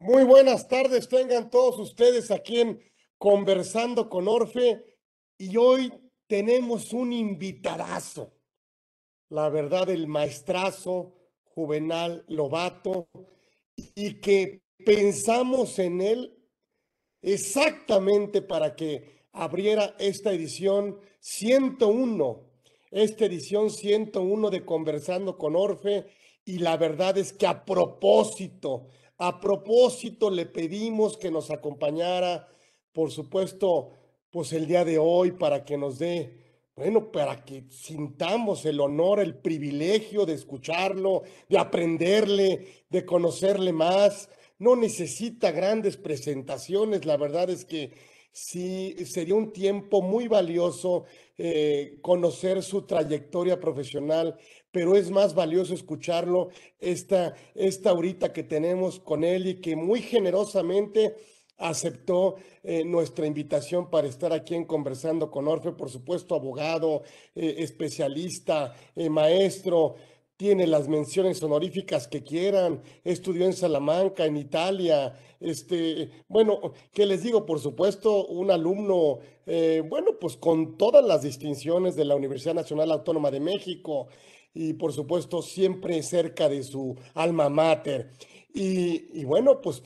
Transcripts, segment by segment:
Muy buenas tardes, tengan todos ustedes aquí en Conversando con Orfe y hoy tenemos un invitadazo, la verdad, el maestrazo Juvenal Lobato, y que pensamos en él exactamente para que abriera esta edición 101 de Conversando con Orfe, y la verdad es que a propósito le pedimos que nos acompañara, por supuesto, pues el día de hoy para que nos dé, bueno, para que sintamos el honor, el privilegio de escucharlo, de aprenderle, de conocerle más. No necesita grandes presentaciones, la verdad es que sí sería un tiempo muy valioso conocer su trayectoria profesional, pero es más valioso escucharlo esta horita que tenemos con él y que muy generosamente aceptó nuestra invitación para estar aquí en Conversando con Orfe. Por supuesto, abogado, especialista, maestro, tiene las menciones honoríficas que quieran, estudió en Salamanca, en Italia, bueno, ¿qué les digo? Por supuesto, un alumno, bueno, pues con todas las distinciones de la Universidad Nacional Autónoma de México y por supuesto siempre cerca de su alma mater. Y bueno, pues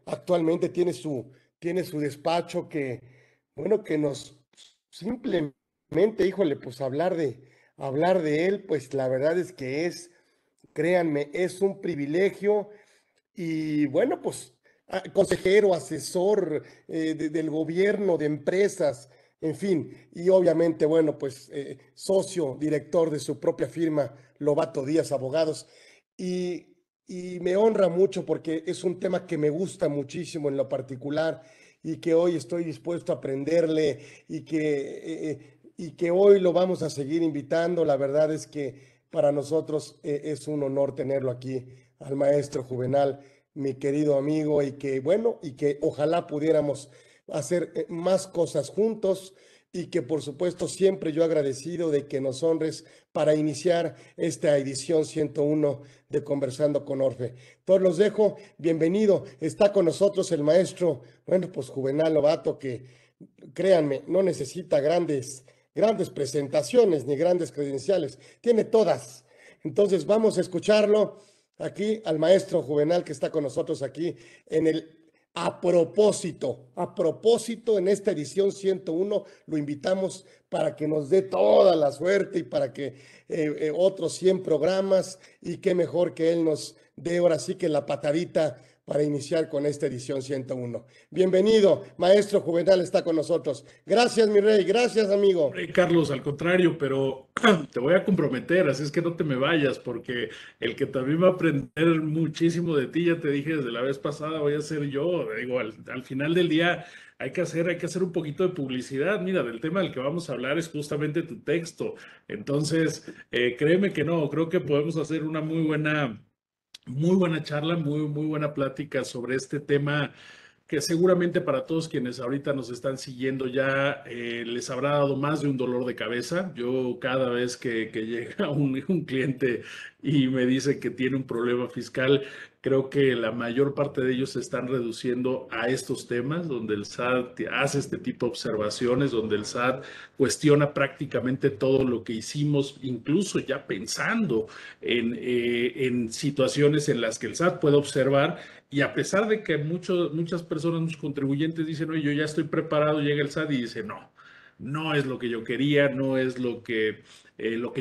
actualmente tiene su despacho que, bueno, que nos simplemente, híjole, pues hablar de él, pues la verdad es que créanme, es un privilegio. Y bueno, pues consejero, asesor del gobierno, de empresas, en fin, y obviamente, bueno, pues socio, director de su propia firma, Lobato Díaz Abogados. Y, y me honra mucho porque es un tema que me gusta muchísimo en lo particular y que hoy estoy dispuesto a aprenderle y que hoy lo vamos a seguir invitando. La verdad es que para nosotros es un honor tenerlo aquí al maestro Juvenal, mi querido amigo, y que bueno, y que ojalá pudiéramos hacer más cosas juntos y que por supuesto siempre yo agradecido de que nos honres para iniciar esta edición 101 de Conversando con Orfe. Todos los dejo, bienvenido, está con nosotros el maestro, bueno, pues Juvenal Lobato, que créanme, no necesita grandes presentaciones ni grandes credenciales, tiene todas. Entonces vamos a escucharlo aquí al maestro Juvenal que está con nosotros aquí en el a propósito, en esta edición 101 lo invitamos para que nos dé toda la suerte y para que otros 100 programas, y qué mejor que él nos dé ahora sí que la patadita para iniciar con esta edición 101. Bienvenido, maestro Juvenal, está con nosotros. Gracias, mi rey, gracias, amigo. Hombre, Carlos, al contrario, pero te voy a comprometer, así es que no te me vayas, porque el que también va a aprender muchísimo de ti, ya te dije desde la vez pasada, voy a ser yo. Digo, al final del día hay que hacer un poquito de publicidad. Mira, del tema del que vamos a hablar es justamente tu texto. Entonces, créeme que no, creo que podemos hacer una muy buena charla, muy buena plática sobre este tema que seguramente para todos quienes ahorita nos están siguiendo ya les habrá dado más de un dolor de cabeza. Yo cada vez que llega un cliente y me dice que tiene un problema fiscal, creo que la mayor parte de ellos se están reduciendo a estos temas, donde el SAT hace este tipo de observaciones, donde el SAT cuestiona prácticamente todo lo que hicimos, incluso ya pensando en situaciones en las que el SAT puede observar. Y a pesar de que muchas personas, muchos contribuyentes dicen, oye, yo ya estoy preparado, llega el SAT y dice, no, no es lo que yo quería, no es lo que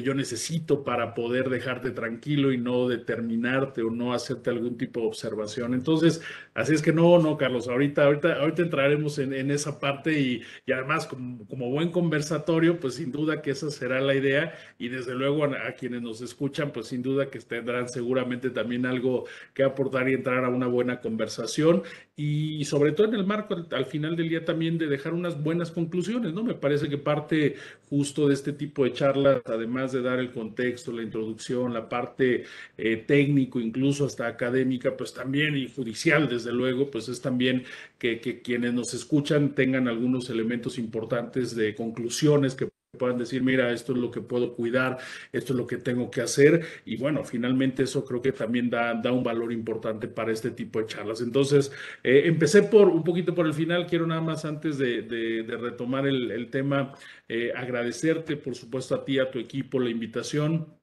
yo necesito para poder dejarte tranquilo y no determinarte o no hacerte algún tipo de observación. Entonces, así es que no, Carlos, ahorita entraremos en esa parte y además como buen conversatorio, pues sin duda que esa será la idea y desde luego a quienes nos escuchan, pues sin duda que tendrán seguramente también algo que aportar y entrar a una buena conversación y sobre todo en el marco al final del día también de dejar unas buenas conclusiones, ¿no? Me parece que parte justo de este tipo de charlas, además de dar el contexto, la introducción, la parte técnico, incluso hasta académica, pues también y judicial, desde luego, pues es también que quienes nos escuchan tengan algunos elementos importantes de conclusiones que puedan decir, mira, esto es lo que puedo cuidar, esto es lo que tengo que hacer. Y bueno, finalmente eso creo que también da un valor importante para este tipo de charlas. Entonces, empecé por un poquito por el final. Quiero nada más antes de retomar el tema, agradecerte, por supuesto, a ti, a tu equipo, la invitación.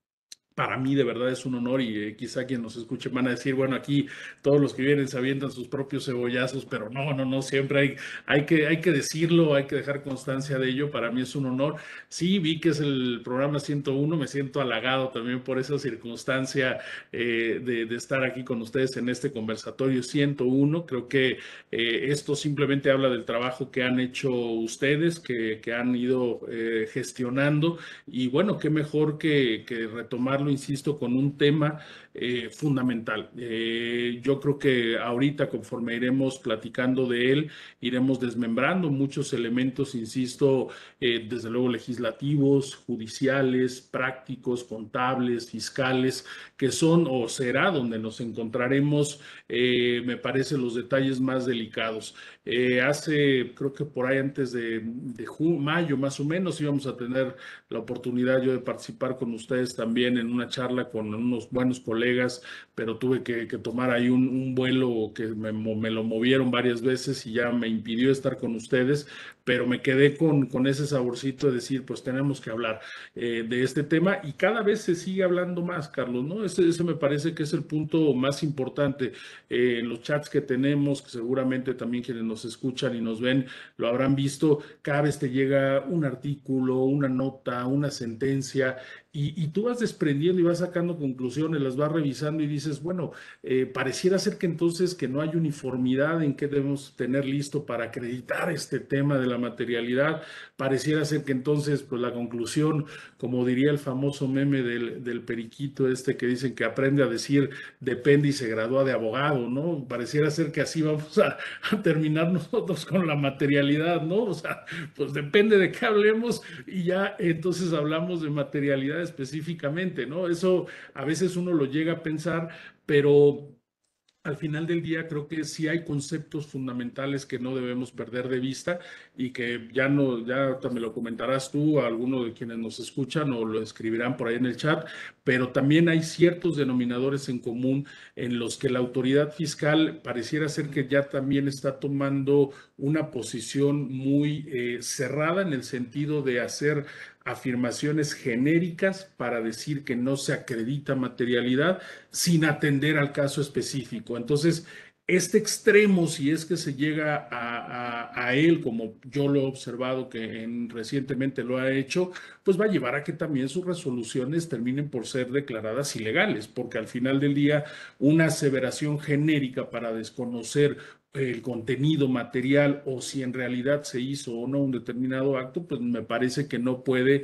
Para mí de verdad es un honor y quizá quien nos escuche van a decir, bueno, aquí todos los que vienen se avientan sus propios cebollazos, pero no, siempre hay que decirlo, hay que dejar constancia de ello. Para mí es un honor. Sí, vi que es el programa 101, me siento halagado también por esa circunstancia de estar aquí con ustedes en este conversatorio 101. Creo que esto simplemente habla del trabajo que han hecho ustedes, que han ido gestionando y bueno, qué mejor que retomarlo, insisto, con un tema fundamental. Yo creo que ahorita, conforme iremos platicando de él, iremos desmembrando muchos elementos, insisto, desde luego legislativos, judiciales, prácticos, contables, fiscales, que son o será donde nos encontraremos, me parece, los detalles más delicados. Creo que por ahí antes de mayo más o menos íbamos a tener la oportunidad yo de participar con ustedes también en una charla con unos buenos colegas, pero tuve que tomar ahí un vuelo que me lo movieron varias veces y ya me impidió estar con ustedes, pero me quedé con ese saborcito de decir, pues tenemos que hablar de este tema y cada vez se sigue hablando más, Carlos, ¿no? Ese me parece que es el punto más importante. En los chats que tenemos, que seguramente también quienes nos escuchan y nos ven lo habrán visto, cada vez te llega un artículo, una nota, una sentencia, y tú vas desprendiendo y vas sacando conclusiones, las vas revisando y dices, bueno, pareciera ser que entonces que no hay uniformidad en qué debemos tener listo para acreditar este tema de la materialidad, pareciera ser que entonces, pues la conclusión, como diría el famoso meme del periquito este que dicen que aprende a decir depende y se gradúa de abogado, ¿no? Pareciera ser que así vamos a terminar nosotros con la materialidad, ¿no? O sea, pues depende de qué hablemos y ya entonces hablamos de materialidad específicamente, ¿no? Eso a veces uno lo llega a pensar, pero al final del día creo que sí hay conceptos fundamentales que no debemos perder de vista y que ya no, ya me lo comentarás tú a alguno de quienes nos escuchan o lo escribirán por ahí en el chat, pero también hay ciertos denominadores en común en los que la autoridad fiscal pareciera ser que ya también está tomando una posición muy cerrada en el sentido de hacer afirmaciones genéricas para decir que no se acredita materialidad sin atender al caso específico. Entonces, este extremo, si es que se llega a él, como yo lo he observado que recientemente lo ha hecho, pues va a llevar a que también sus resoluciones terminen por ser declaradas ilegales, porque al final del día una aseveración genérica para desconocer el contenido material o si en realidad se hizo o no un determinado acto, pues me parece que no puede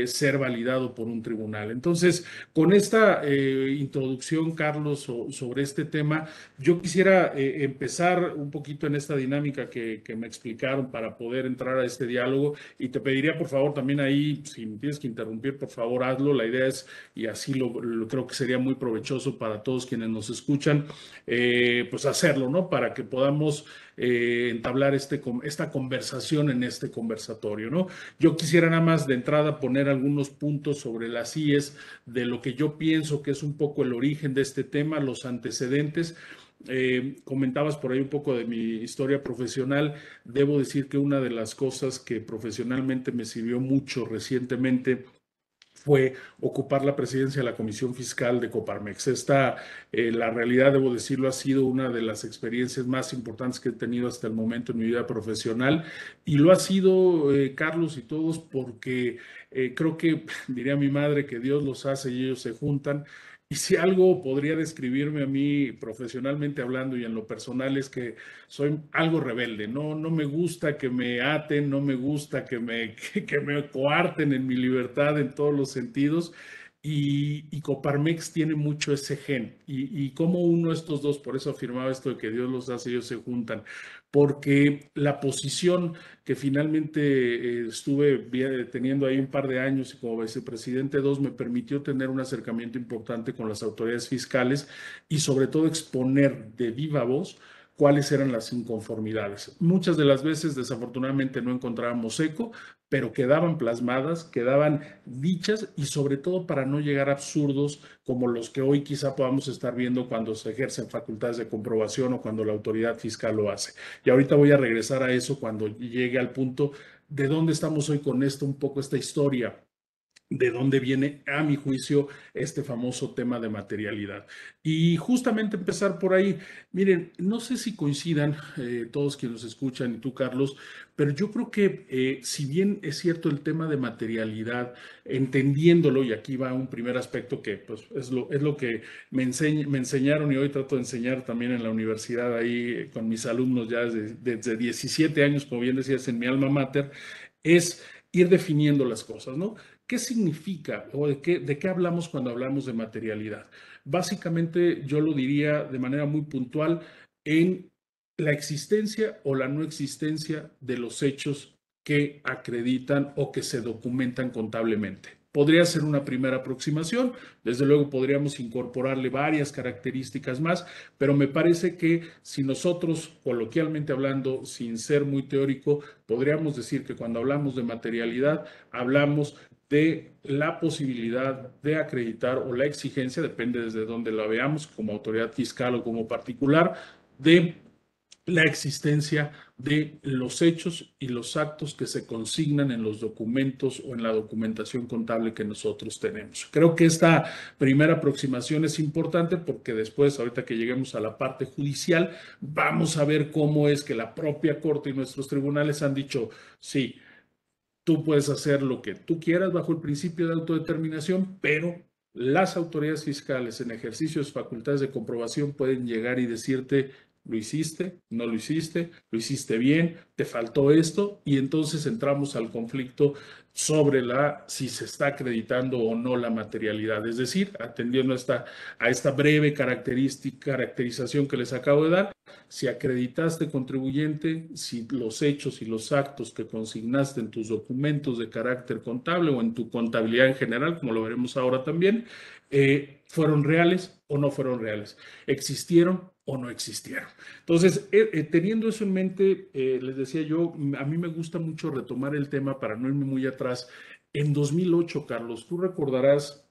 ser validado por un tribunal. Entonces, con esta introducción, Carlos, sobre este tema, yo quisiera empezar un poquito en esta dinámica que me explicaron para poder entrar a este diálogo y te pediría, por favor, también ahí, si me tienes que interrumpir, por favor, hazlo. La idea es, y así lo creo que sería muy provechoso para todos quienes nos escuchan, pues hacerlo, ¿no? Para que podamos entablar esta conversación en este conversatorio, ¿no? Yo quisiera nada más de entrada poner algunos puntos sobre las IES de lo que yo pienso que es un poco el origen de este tema, los antecedentes. Comentabas por ahí un poco de mi historia profesional. Debo decir que una de las cosas que profesionalmente me sirvió mucho recientemente fue ocupar la presidencia de la Comisión Fiscal de Coparmex. La realidad, debo decirlo, ha sido una de las experiencias más importantes que he tenido hasta el momento en mi vida profesional y lo ha sido, Carlos y todos, porque creo que, diría mi madre, que Dios los hace y ellos se juntan. Y si algo podría describirme a mí profesionalmente hablando y en lo personal es que soy algo rebelde, no me gusta que me aten, no me gusta que me coarten en mi libertad en todos los sentidos. Y Coparmex tiene mucho ese gen. Y como uno de estos dos, por eso afirmaba esto de que Dios los hace, ellos se juntan, porque la posición que finalmente estuve teniendo ahí un par de años y como vicepresidente 2 me permitió tener un acercamiento importante con las autoridades fiscales y sobre todo exponer de viva voz cuáles eran las inconformidades. Muchas de las veces, desafortunadamente, no encontrábamos eco, pero quedaban plasmadas, quedaban dichas y sobre todo para no llegar a absurdos como los que hoy quizá podamos estar viendo cuando se ejercen facultades de comprobación o cuando la autoridad fiscal lo hace. Y ahorita voy a regresar a eso cuando llegue al punto de dónde estamos hoy con esto, un poco esta historia de dónde viene, a mi juicio, este famoso tema de materialidad. Y justamente empezar por ahí. Miren, no sé si coincidan todos quienes nos escuchan y tú, Carlos, pero yo creo que si bien es cierto el tema de materialidad, entendiéndolo, y aquí va un primer aspecto que pues, es lo que me enseñaron y hoy trato de enseñar también en la universidad ahí con mis alumnos ya desde 17 años, como bien decías, en mi alma mater, es ir definiendo las cosas, ¿no? ¿Qué significa o de qué hablamos cuando hablamos de materialidad? Básicamente, yo lo diría de manera muy puntual en la existencia o la no existencia de los hechos que acreditan o que se documentan contablemente. Podría ser una primera aproximación, desde luego podríamos incorporarle varias características más, pero me parece que si nosotros, coloquialmente hablando, sin ser muy teórico, podríamos decir que cuando hablamos de materialidad, hablamos de la posibilidad de acreditar o la exigencia, depende desde donde la veamos, como autoridad fiscal o como particular, de la existencia de los hechos y los actos que se consignan en los documentos o en la documentación contable que nosotros tenemos. Creo que esta primera aproximación es importante porque después, ahorita que lleguemos a la parte judicial, vamos a ver cómo es que la propia Corte y nuestros tribunales han dicho, sí, tú puedes hacer lo que tú quieras bajo el principio de autodeterminación, pero las autoridades fiscales en ejercicio de sus facultades de comprobación pueden llegar y decirte, lo hiciste, no lo hiciste bien, te faltó esto, y entonces entramos al conflicto sobre si se está acreditando o no la materialidad. Es decir, atendiendo a esta breve caracterización que les acabo de dar, si acreditaste contribuyente, si los hechos y los actos que consignaste en tus documentos de carácter contable o en tu contabilidad en general, como lo veremos ahora también, fueron reales o no fueron reales, existieron o no existieron. Entonces, teniendo eso en mente, les decía yo, a mí me gusta mucho retomar el tema para no irme muy atrás. En 2008, Carlos, tú recordarás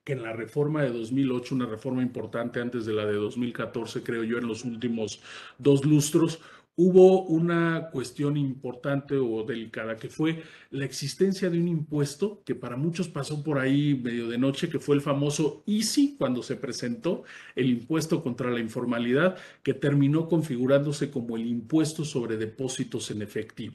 que en la reforma de 2008, una reforma importante antes de la de 2014, creo yo, en los últimos 2 lustros, hubo una cuestión importante o delicada, que fue la existencia de un impuesto que para muchos pasó por ahí medio de noche, que fue el famoso ISI, cuando se presentó el impuesto contra la informalidad, que terminó configurándose como el impuesto sobre depósitos en efectivo,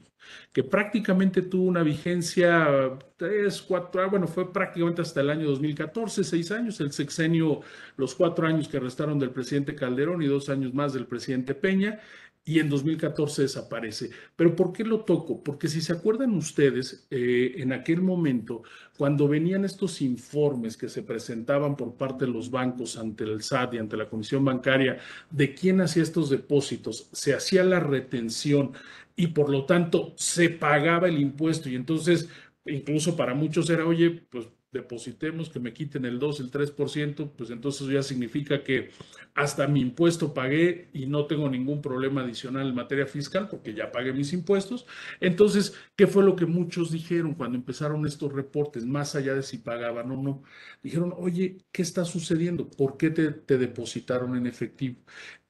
que prácticamente tuvo una vigencia 3, 4, bueno, fue prácticamente hasta el año 2014, 6 años, el sexenio, los 4 años que restaron del presidente Calderón y 2 años más del presidente Peña, y en 2014 desaparece. Pero ¿por qué lo toco? Porque si se acuerdan ustedes, en aquel momento, cuando venían estos informes que se presentaban por parte de los bancos ante el SAT y ante la Comisión Bancaria de quién hacía estos depósitos, se hacía la retención y por lo tanto se pagaba el impuesto, y entonces incluso para muchos era, oye, pues depositemos, que me quiten el 2, el 3%, pues entonces ya significa que hasta mi impuesto pagué y no tengo ningún problema adicional en materia fiscal porque ya pagué mis impuestos. Entonces, ¿qué fue lo que muchos dijeron cuando empezaron estos reportes, más allá de si pagaban o no? Dijeron, oye, ¿qué está sucediendo? ¿Por qué te depositaron en efectivo?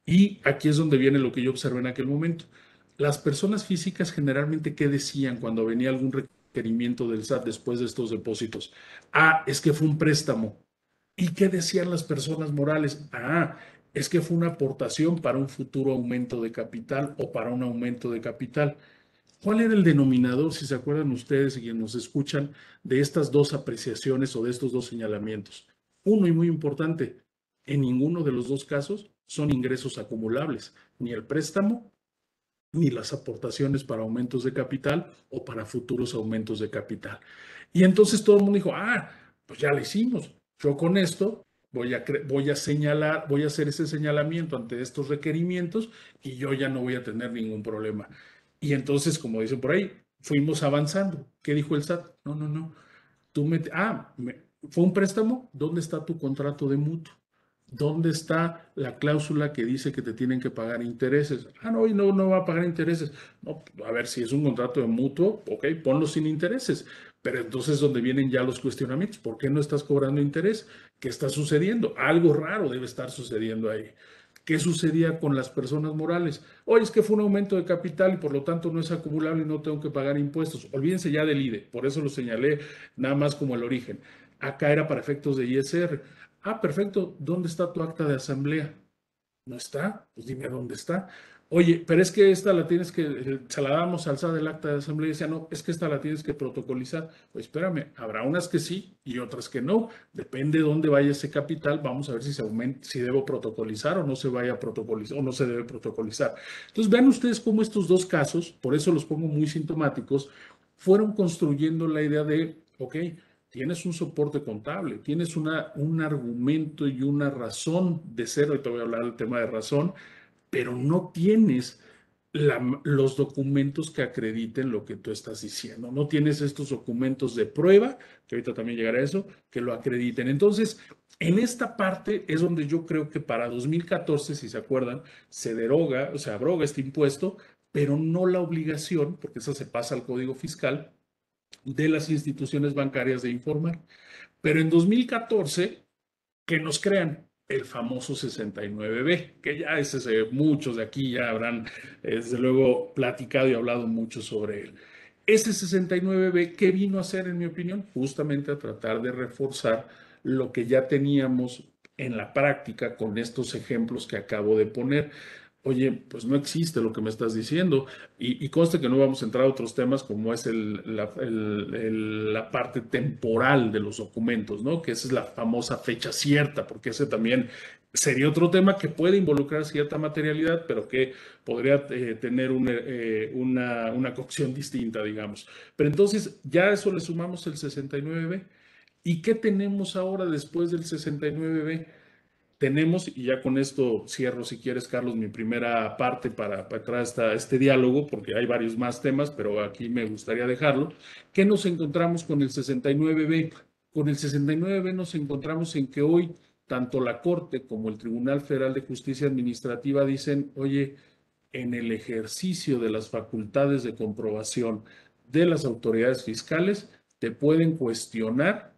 Y aquí es donde viene lo que yo observé en aquel momento. Las personas físicas generalmente, ¿qué decían cuando venía algún requerimiento del SAT después de estos depósitos? Ah, es que fue un préstamo. ¿Y qué decían las personas morales? Ah, es que fue una aportación para un futuro aumento de capital o para un aumento de capital. ¿Cuál era el denominador, si se acuerdan ustedes y quienes nos escuchan, de estas dos apreciaciones o de estos dos señalamientos? Uno, y muy importante, en ninguno de los dos casos son ingresos acumulables, ni el préstamo ni las aportaciones para aumentos de capital o para futuros aumentos de capital. Y entonces todo el mundo dijo, ah, pues ya lo hicimos. Yo con esto voy a señalar, voy a hacer ese señalamiento ante estos requerimientos y yo ya no voy a tener ningún problema. Y entonces, como dicen por ahí, fuimos avanzando. ¿Qué dijo el SAT? No, no, no. Fue un préstamo. ¿Dónde está tu contrato de mutuo? ¿Dónde está la cláusula que dice que te tienen que pagar intereses? Ah, no, y no va a pagar intereses. No, a ver, si es un contrato de mutuo, ok, ponlo sin intereses. Pero entonces, ¿dónde vienen ya los cuestionamientos? ¿Por qué no estás cobrando interés? ¿Qué está sucediendo? Algo raro debe estar sucediendo ahí. ¿Qué sucedía con las personas morales? Oye, es que fue un aumento de capital y por lo tanto no es acumulable y no tengo que pagar impuestos. Olvídense ya del IDE, por eso lo señalé nada más como el origen. Acá era para efectos de ISR. Ah, perfecto. ¿Dónde está tu acta de asamblea? No está. Pues dime dónde está. Oye, pero es que esta la tienes que, se la damos alzada del acta de asamblea y decía, no, es que esta la tienes que protocolizar. Pues espérame, habrá unas que sí y otras que no. Depende de dónde vaya ese capital. Vamos a ver si se aumenta, si debo protocolizar o no se vaya a protocolizar o no se debe protocolizar. Entonces, vean ustedes cómo estos dos casos, por eso los pongo muy sintomáticos, fueron construyendo la idea de, ok, tienes un soporte contable, tienes un argumento y una razón de ser, ahorita voy a hablar del tema de razón, pero no tienes los documentos que acrediten lo que tú estás diciendo. No tienes estos documentos de prueba, que ahorita también llegará a eso, que lo acrediten. Entonces, en esta parte es donde yo creo que para 2014, si se acuerdan, se deroga, o sea, abroga este impuesto, pero no la obligación, porque eso se pasa al Código Fiscal, de las instituciones bancarias de informar. Pero en 2014, que nos crean el famoso 69B, que ya muchos de aquí ya habrán, desde luego, platicado y hablado mucho sobre él. Ese 69B, ¿qué vino a hacer, en mi opinión? Justamente a tratar de reforzar lo que ya teníamos en la práctica con estos ejemplos que acabo de poner. Oye, pues no existe lo que me estás diciendo. Y conste que no vamos a entrar a otros temas como es la parte temporal de los documentos, ¿no? Que esa es la famosa fecha cierta, porque ese también sería otro tema que puede involucrar cierta materialidad, pero que podría tener una cocción distinta, digamos. Pero entonces, ya a eso le sumamos el 69B. ¿Y qué tenemos ahora después del 69B? Tenemos, y ya con esto cierro, si quieres, Carlos, mi primera parte para entrar a este diálogo, porque hay varios más temas, pero aquí me gustaría dejarlo. ¿Qué nos encontramos con el 69B? Con el 69B nos encontramos en que hoy tanto la Corte como el Tribunal Federal de Justicia Administrativa dicen, oye, en el ejercicio de las facultades de comprobación de las autoridades fiscales, te pueden cuestionar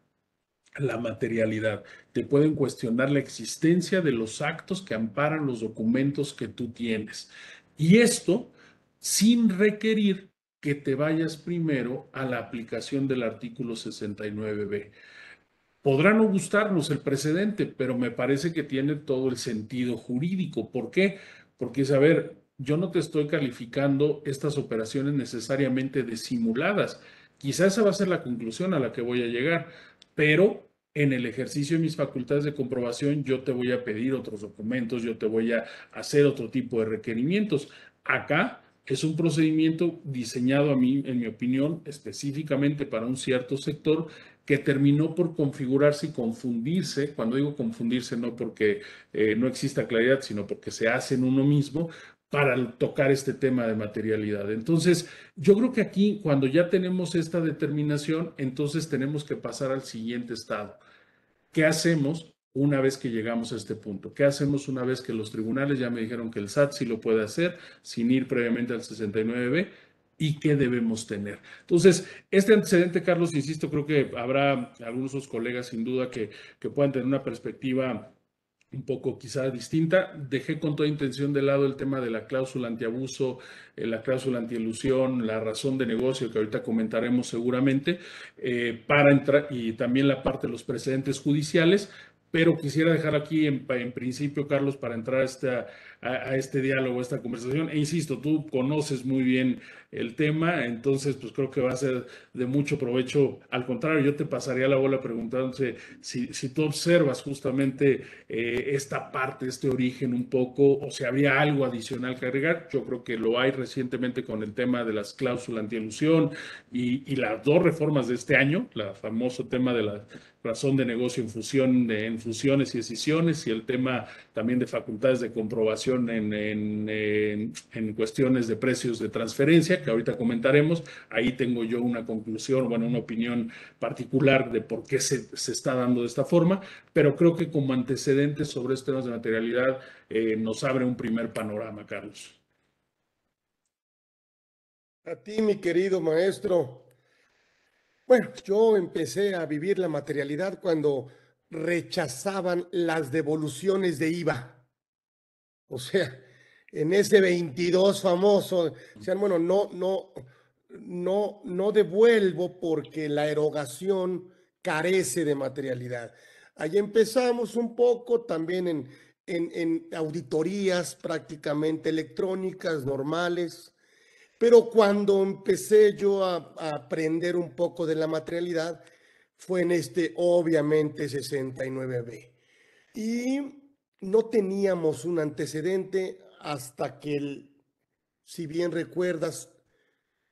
la materialidad, te pueden cuestionar la existencia de los actos que amparan los documentos que tú tienes. Y esto sin requerir que te vayas primero a la aplicación del artículo 69B. Podrá no gustarnos el precedente, pero me parece que tiene todo el sentido jurídico. ¿Por qué? Porque es, a ver, yo no te estoy calificando estas operaciones necesariamente de simuladas. Quizás esa va a ser la conclusión a la que voy a llegar, pero en el ejercicio de mis facultades de comprobación yo te voy a pedir otros documentos, yo te voy a hacer otro tipo de requerimientos. Acá es un procedimiento diseñado a mí, en mi opinión, específicamente para un cierto sector que terminó por configurarse y confundirse. Cuando digo confundirse, no porque no exista claridad, sino porque se hace en uno mismo para tocar este tema de materialidad. Entonces, yo creo que aquí, cuando ya tenemos esta determinación, entonces tenemos que pasar al siguiente estado. ¿Qué hacemos una vez que llegamos a este punto? ¿Qué hacemos una vez que los tribunales ya me dijeron que el SAT sí lo puede hacer sin ir previamente al 69B? ¿Y qué debemos tener? Entonces, este antecedente, Carlos, insisto, creo que habrá algunos otros colegas sin duda que puedan tener una perspectiva un poco quizá distinta. Dejé con toda intención de lado el tema de la cláusula antiabuso, la cláusula antielusión, la razón de negocio que ahorita comentaremos seguramente, para entrar, y también la parte de los precedentes judiciales. Pero quisiera dejar aquí en principio, Carlos, para entrar a este diálogo, a esta conversación. E insisto, tú conoces muy bien el tema, entonces pues creo que va a ser de mucho provecho. Al contrario, yo te pasaría la bola preguntándote si tú observas justamente esta parte, este origen un poco, o si habría algo adicional que agregar. Yo creo que lo hay recientemente con el tema de las cláusulas antielusión y las dos reformas de este año, el famoso tema de la razón de negocio en fusiones y escisiones y el tema también de facultades de comprobación fluctuación en cuestiones de precios de transferencia, que ahorita comentaremos. Ahí tengo yo una conclusión, bueno, una opinión particular de por qué se está dando de esta forma, pero creo que como antecedentes sobre estos temas de materialidad nos abre un primer panorama, Carlos. A ti, mi querido maestro. Bueno, yo empecé a vivir la materialidad cuando rechazaban las devoluciones de IVA. O sea, en ese 22 famoso, decían, bueno, no devuelvo porque la erogación carece de materialidad. Ahí empezamos un poco también en auditorías prácticamente electrónicas, normales, pero cuando empecé yo a aprender un poco de la materialidad, fue en este, obviamente, 69B. Y no teníamos un antecedente hasta que, si bien recuerdas,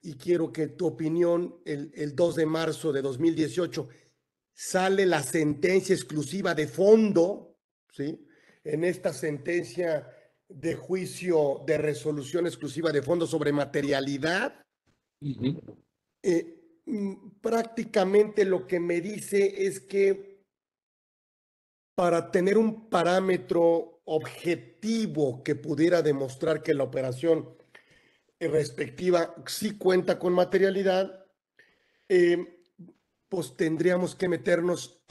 y quiero que tu opinión, el 2 de marzo de 2018 sale la sentencia exclusiva de fondo, ¿sí? En esta sentencia de juicio de resolución exclusiva de fondo sobre materialidad, prácticamente lo que me dice es que para tener un parámetro objetivo que pudiera demostrar que la operación respectiva sí cuenta con materialidad, pues tendríamos que meternos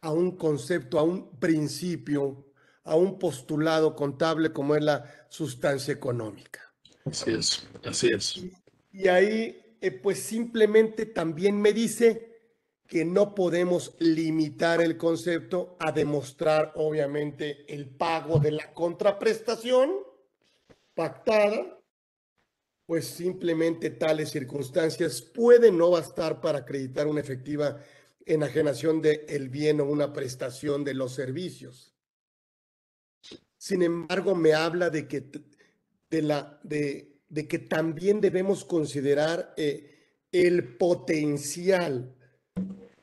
a un concepto, a un principio, a un postulado contable como es la sustancia económica. Así es, así es. Y ahí, pues simplemente también me dice que no podemos limitar el concepto a demostrar, obviamente, el pago de la contraprestación pactada, pues simplemente tales circunstancias pueden no bastar para acreditar una efectiva enajenación del bien o una prestación de los servicios. Sin embargo, me habla de que, de que también debemos considerar el potencial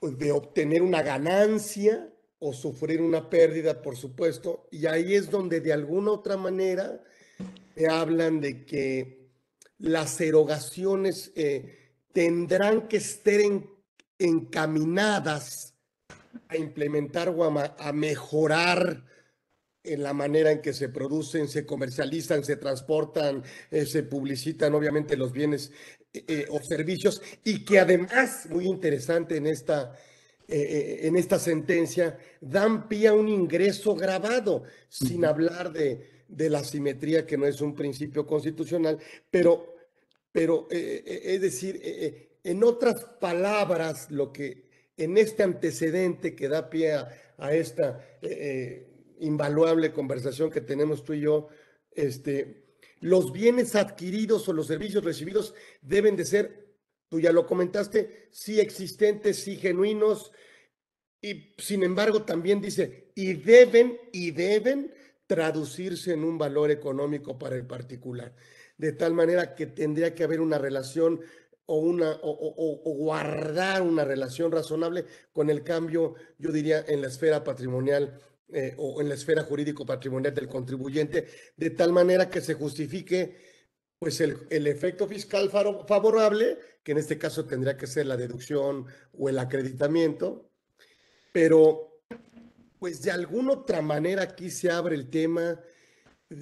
de obtener una ganancia o sufrir una pérdida, por supuesto, y ahí es donde de alguna otra manera me hablan de que las erogaciones tendrán que estar encaminadas a implementar o a mejorar en la manera en que se producen, se comercializan, se transportan, se publicitan obviamente los bienes o servicios, y que además, muy interesante en esta sentencia, dan pie a un ingreso grabado, sin hablar de la simetría, que no es un principio constitucional, pero es decir, en otras palabras, lo que en este antecedente que da pie a esta invaluable conversación que tenemos tú y yo, los bienes adquiridos o los servicios recibidos deben de ser, tú ya lo comentaste, sí existentes, sí genuinos, y sin embargo también dice, y deben traducirse en un valor económico para el particular, de tal manera que tendría que haber una relación o guardar una relación razonable con el cambio, yo diría, en la esfera patrimonial o en la esfera jurídico-patrimonial del contribuyente, de tal manera que se justifique pues el efecto fiscal favorable, que en este caso tendría que ser la deducción o el acreditamiento, pero pues de alguna otra manera aquí se abre el tema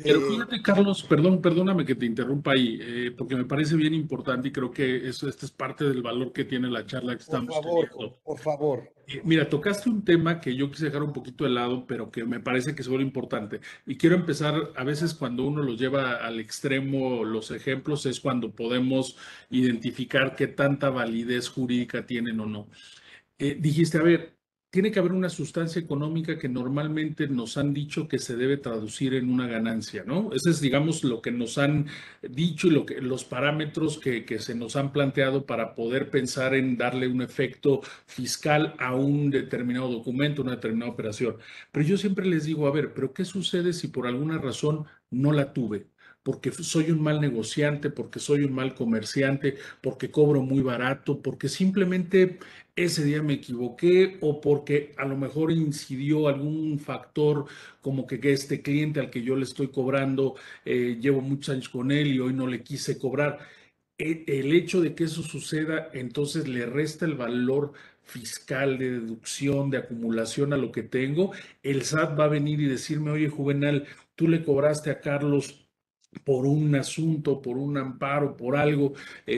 Pero de... fíjate, Carlos, perdóname que te interrumpa ahí, porque me parece bien importante y creo que este es parte del valor que tiene la charla que Por estamos favor, teniendo. por favor. Mira, tocaste un tema que yo quise dejar un poquito de lado, pero que me parece que es muy importante. Y quiero empezar, a veces cuando uno los lleva al extremo, los ejemplos, es cuando podemos identificar qué tanta validez jurídica tienen o no. Dijiste, a ver, tiene que haber una sustancia económica que normalmente nos han dicho que se debe traducir en una ganancia, ¿no? Ese es, digamos, lo que nos han dicho y los parámetros que se nos han planteado para poder pensar en darle un efecto fiscal a un determinado documento, una determinada operación. Pero yo siempre les digo, a ver, ¿pero qué sucede si por alguna razón no la tuve? porque soy un mal negociante, porque soy un mal comerciante, porque cobro muy barato, porque simplemente ese día me equivoqué o porque a lo mejor incidió algún factor como que este cliente al que yo le estoy cobrando, llevo muchos años con él y hoy no le quise cobrar. El hecho de que eso suceda, entonces le resta el valor fiscal de deducción, de acumulación a lo que tengo. El SAT va a venir y decirme, oye, Juvenal, tú le cobraste a Carlos por un asunto, por un amparo, por algo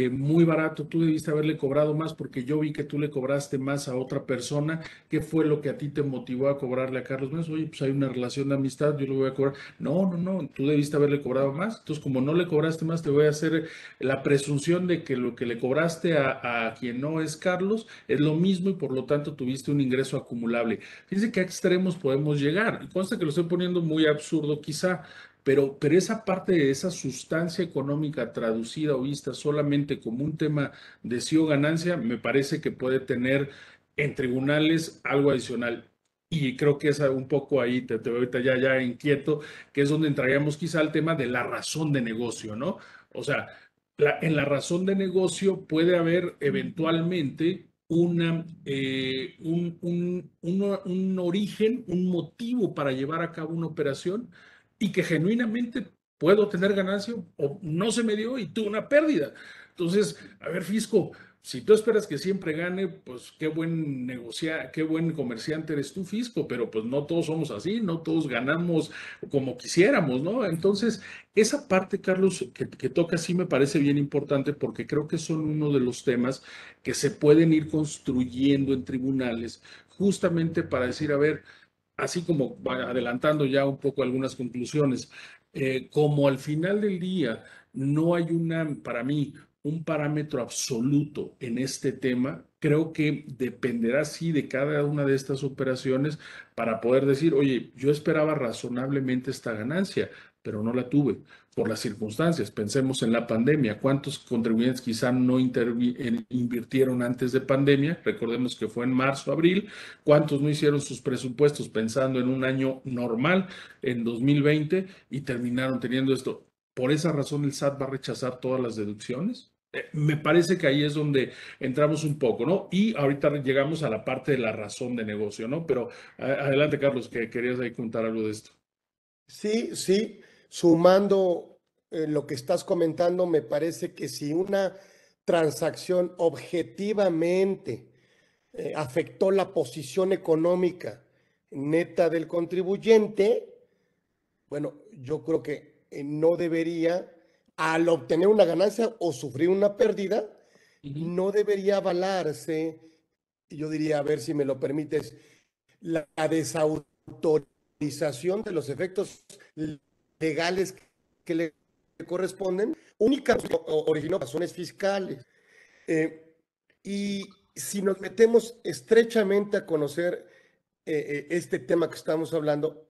muy barato, tú debiste haberle cobrado más porque yo vi que tú le cobraste más a otra persona. ¿Qué fue lo que a ti te motivó a cobrarle a Carlos más? Oye, pues hay una relación de amistad, yo le voy a cobrar. No, no, no, tú debiste haberle cobrado más. Entonces, como no le cobraste más, te voy a hacer la presunción de que lo que le cobraste a quien no es Carlos es lo mismo y por lo tanto tuviste un ingreso acumulable. Fíjense qué extremos podemos llegar. Y consta que lo estoy poniendo muy absurdo quizá, pero esa parte de esa sustancia económica traducida o vista solamente como un tema de sí o ganancia, me parece que puede tener en tribunales algo adicional. Y creo que es un poco ahí, te ahorita ya inquieto, que es donde entraríamos quizá al tema de la razón de negocio, ¿no? O sea, en la razón de negocio puede haber eventualmente un origen, un motivo para llevar a cabo una operación y que genuinamente puedo tener ganancia o no se me dio y tuve una pérdida. Entonces, a ver, Fisco, si tú esperas que siempre gane, pues qué buen comerciante eres tú, Fisco, pero pues no todos somos así, no todos ganamos como quisiéramos, ¿no? Entonces, esa parte, Carlos, que toca sí me parece bien importante porque creo que son uno de los temas que se pueden ir construyendo en tribunales justamente para decir, a ver, así como adelantando ya un poco algunas conclusiones, como al final del día no hay para mí, un parámetro absoluto en este tema, creo que dependerá sí de cada una de estas operaciones para poder decir, oye, yo esperaba razonablemente esta ganancia, pero no la tuve por las circunstancias. Pensemos en la pandemia. ¿Cuántos contribuyentes quizá no invirtieron antes de pandemia? Recordemos que fue en marzo, abril. ¿Cuántos no hicieron sus presupuestos pensando en un año normal, en 2020, y terminaron teniendo esto? ¿Por esa razón el SAT va a rechazar todas las deducciones? Me parece que ahí es donde entramos un poco, ¿no? Y ahorita llegamos a la parte de la razón de negocio, ¿no? Pero adelante, Carlos, que querías ahí contar algo de esto. Sí, sí, sumando lo que estás comentando, me parece que si una transacción objetivamente afectó la posición económica neta del contribuyente, bueno, yo creo que no debería, al obtener una ganancia o sufrir una pérdida, Ujú. no debería avalarse, yo diría, a ver si me lo permites, la desautorización de los efectos legales que le corresponden, únicamente originó razones fiscales. Eh, y si nos metemos estrechamente a conocer este tema que estamos hablando,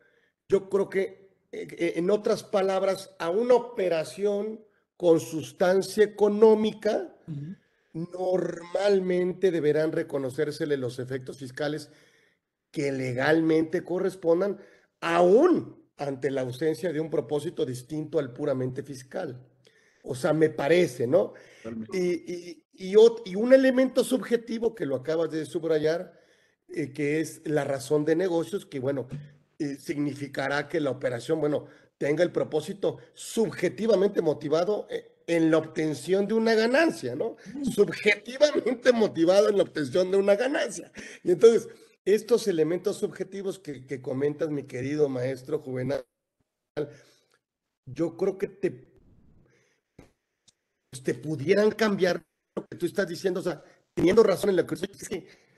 yo creo que, en otras palabras, a una operación con sustancia económica, Ujú. normalmente deberán reconocérsele los efectos fiscales que legalmente correspondan, aún ante la ausencia de un propósito distinto al puramente fiscal. O sea, me parece, ¿no? Totalmente. Y un elemento subjetivo que lo acabas de subrayar, que es la razón de negocios, que bueno, significará que la operación, bueno, tenga el propósito subjetivamente motivado en la obtención de una ganancia, ¿no? Subjetivamente motivado en la obtención de una ganancia. Y entonces, estos elementos subjetivos que comentas, mi querido maestro Juvenal, yo creo que te pudieran cambiar lo que tú estás diciendo, o sea, teniendo razón en lo que es que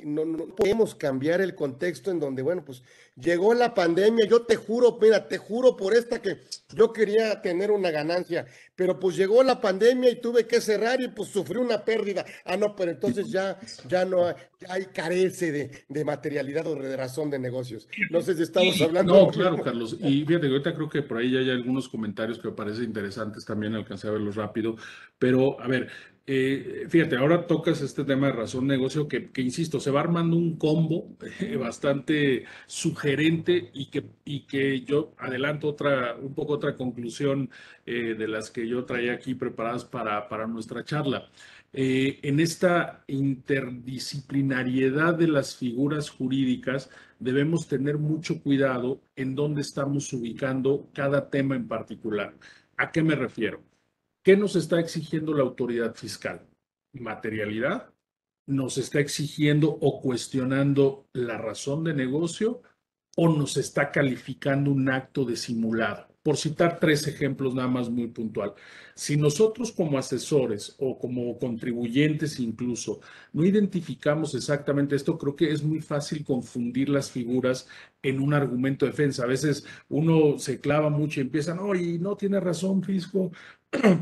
no podemos cambiar el contexto en donde, bueno, pues llegó la pandemia, yo te juro, mira, te juro por esta que yo quería tener una ganancia, pero pues llegó la pandemia y tuve que cerrar y pues sufrí una pérdida. Ah, no, pero entonces ya no hay, ya hay carece de materialidad o de razón de negocios. No sé si estamos Y hablando de no, lo claro, mismo. Carlos. Y fíjate que ahorita creo que por ahí ya hay algunos comentarios que me parecen interesantes también, alcancé a verlos rápido. Pero, a ver, Fíjate, ahora tocas este tema de razón de negocio insisto, se va armando un combo bastante sugerente y que yo adelanto un poco otra conclusión de las que yo traía aquí preparadas para nuestra charla. En esta interdisciplinariedad de las figuras jurídicas, debemos tener mucho cuidado en dónde estamos ubicando cada tema en particular. ¿A qué me refiero? ¿Qué nos está exigiendo la autoridad fiscal? Materialidad. ¿Nos está exigiendo o cuestionando la razón de negocio o nos está calificando un acto de simulado? Por citar tres ejemplos nada más muy puntual. Si nosotros como asesores o como contribuyentes incluso no identificamos exactamente esto, creo que es muy fácil confundir las figuras en un argumento de defensa. A veces uno se clava mucho y empieza, no, y no tiene razón, fisco,